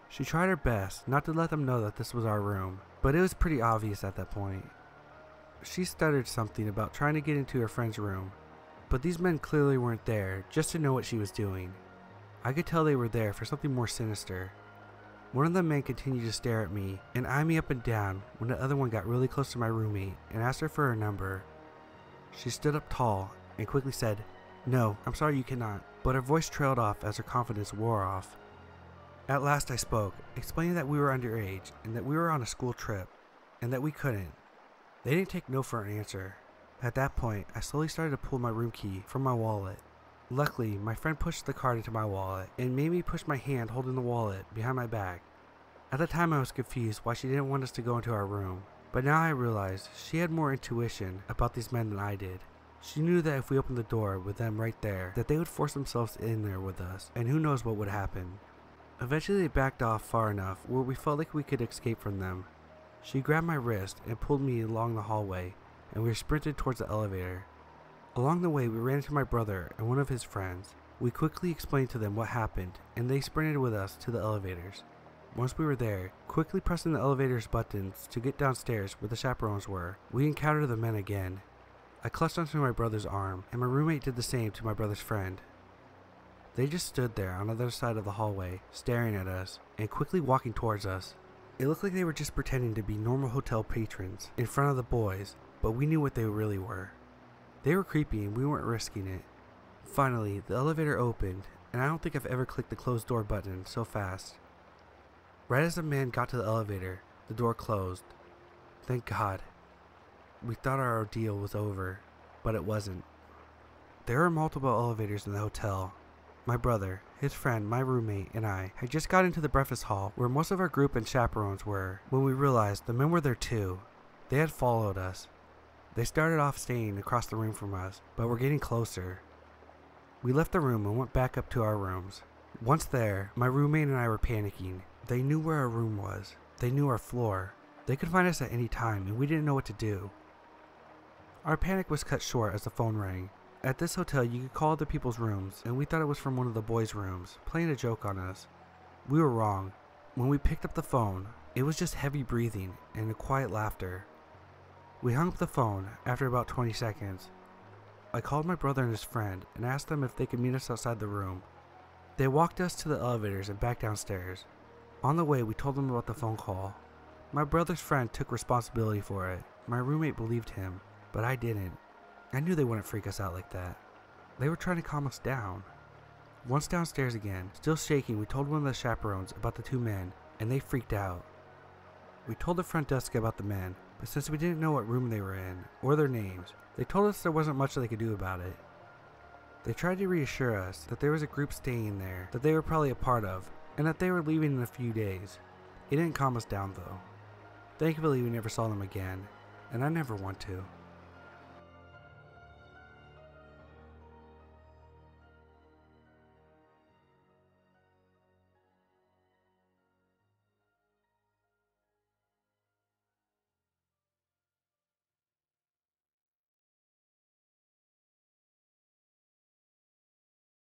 Speaker 1: She tried her best not to let them know that this was our room, but it was pretty obvious at that point. She stuttered something about trying to get into her friend's room, but these men clearly weren't there just to know what she was doing. I could tell they were there for something more sinister. One of the men continued to stare at me and eye me up and down when the other one got really close to my roommate and asked her for her number. She stood up tall and quickly said, "No, I'm sorry, you cannot," but her voice trailed off as her confidence wore off. At last I spoke, explaining that we were underage and that we were on a school trip and that we couldn't. They didn't take no for an answer. At that point, I slowly started to pull my room key from my wallet. Luckily, my friend pushed the card into my wallet and made me push my hand holding the wallet behind my back. At the time I was confused why she didn't want us to go into our room, but now I realized she had more intuition about these men than I did. She knew that if we opened the door with them right there, that they would force themselves in there with us, and who knows what would happen. Eventually they backed off far enough where we felt like we could escape from them. She grabbed my wrist and pulled me along the hallway, and we sprinted towards the elevator. Along the way, we ran into my brother and one of his friends. We quickly explained to them what happened, and they sprinted with us to the elevators. Once we were there, quickly pressing the elevator's buttons to get downstairs where the chaperones were, we encountered the men again. I clutched onto my brother's arm, and my roommate did the same to my brother's friend. They just stood there on the other side of the hallway, staring at us, and quickly walking towards us. It looked like they were just pretending to be normal hotel patrons in front of the boys, but we knew what they really were. They were creepy and we weren't risking it. Finally, the elevator opened, and I don't think I've ever clicked the closed door button so fast. Right as the man got to the elevator, the door closed. Thank God. We thought our ordeal was over, but it wasn't. There were multiple elevators in the hotel. My brother, his friend, my roommate, and I had just got into the breakfast hall where most of our group and chaperones were when we realized the men were there too. They had followed us. They started off staying across the room from us, but were getting closer. We left the room and went back up to our rooms. Once there, my roommate and I were panicking. They knew where our room was. They knew our floor. They could find us at any time, and we didn't know what to do. Our panic was cut short as the phone rang. At this hotel, you could call other people's rooms, and we thought it was from one of the boys' rooms, playing a joke on us. We were wrong. When we picked up the phone, it was just heavy breathing and a quiet laughter. We hung up the phone after about 20 seconds. I called my brother and his friend and asked them if they could meet us outside the room. They walked us to the elevators and back downstairs. On the way, we told them about the phone call. My brother's friend took responsibility for it. My roommate believed him, but I didn't. I knew they wouldn't freak us out like that. They were trying to calm us down. Once downstairs again, still shaking, we told one of the chaperones about the two men, and they freaked out. We told the front desk about the men, but since we didn't know what room they were in, or their names, they told us there wasn't much they could do about it. They tried to reassure us that there was a group staying there that they were probably a part of, and that they were leaving in a few days. It didn't calm us down though. Thankfully we never saw them again, and I never want to.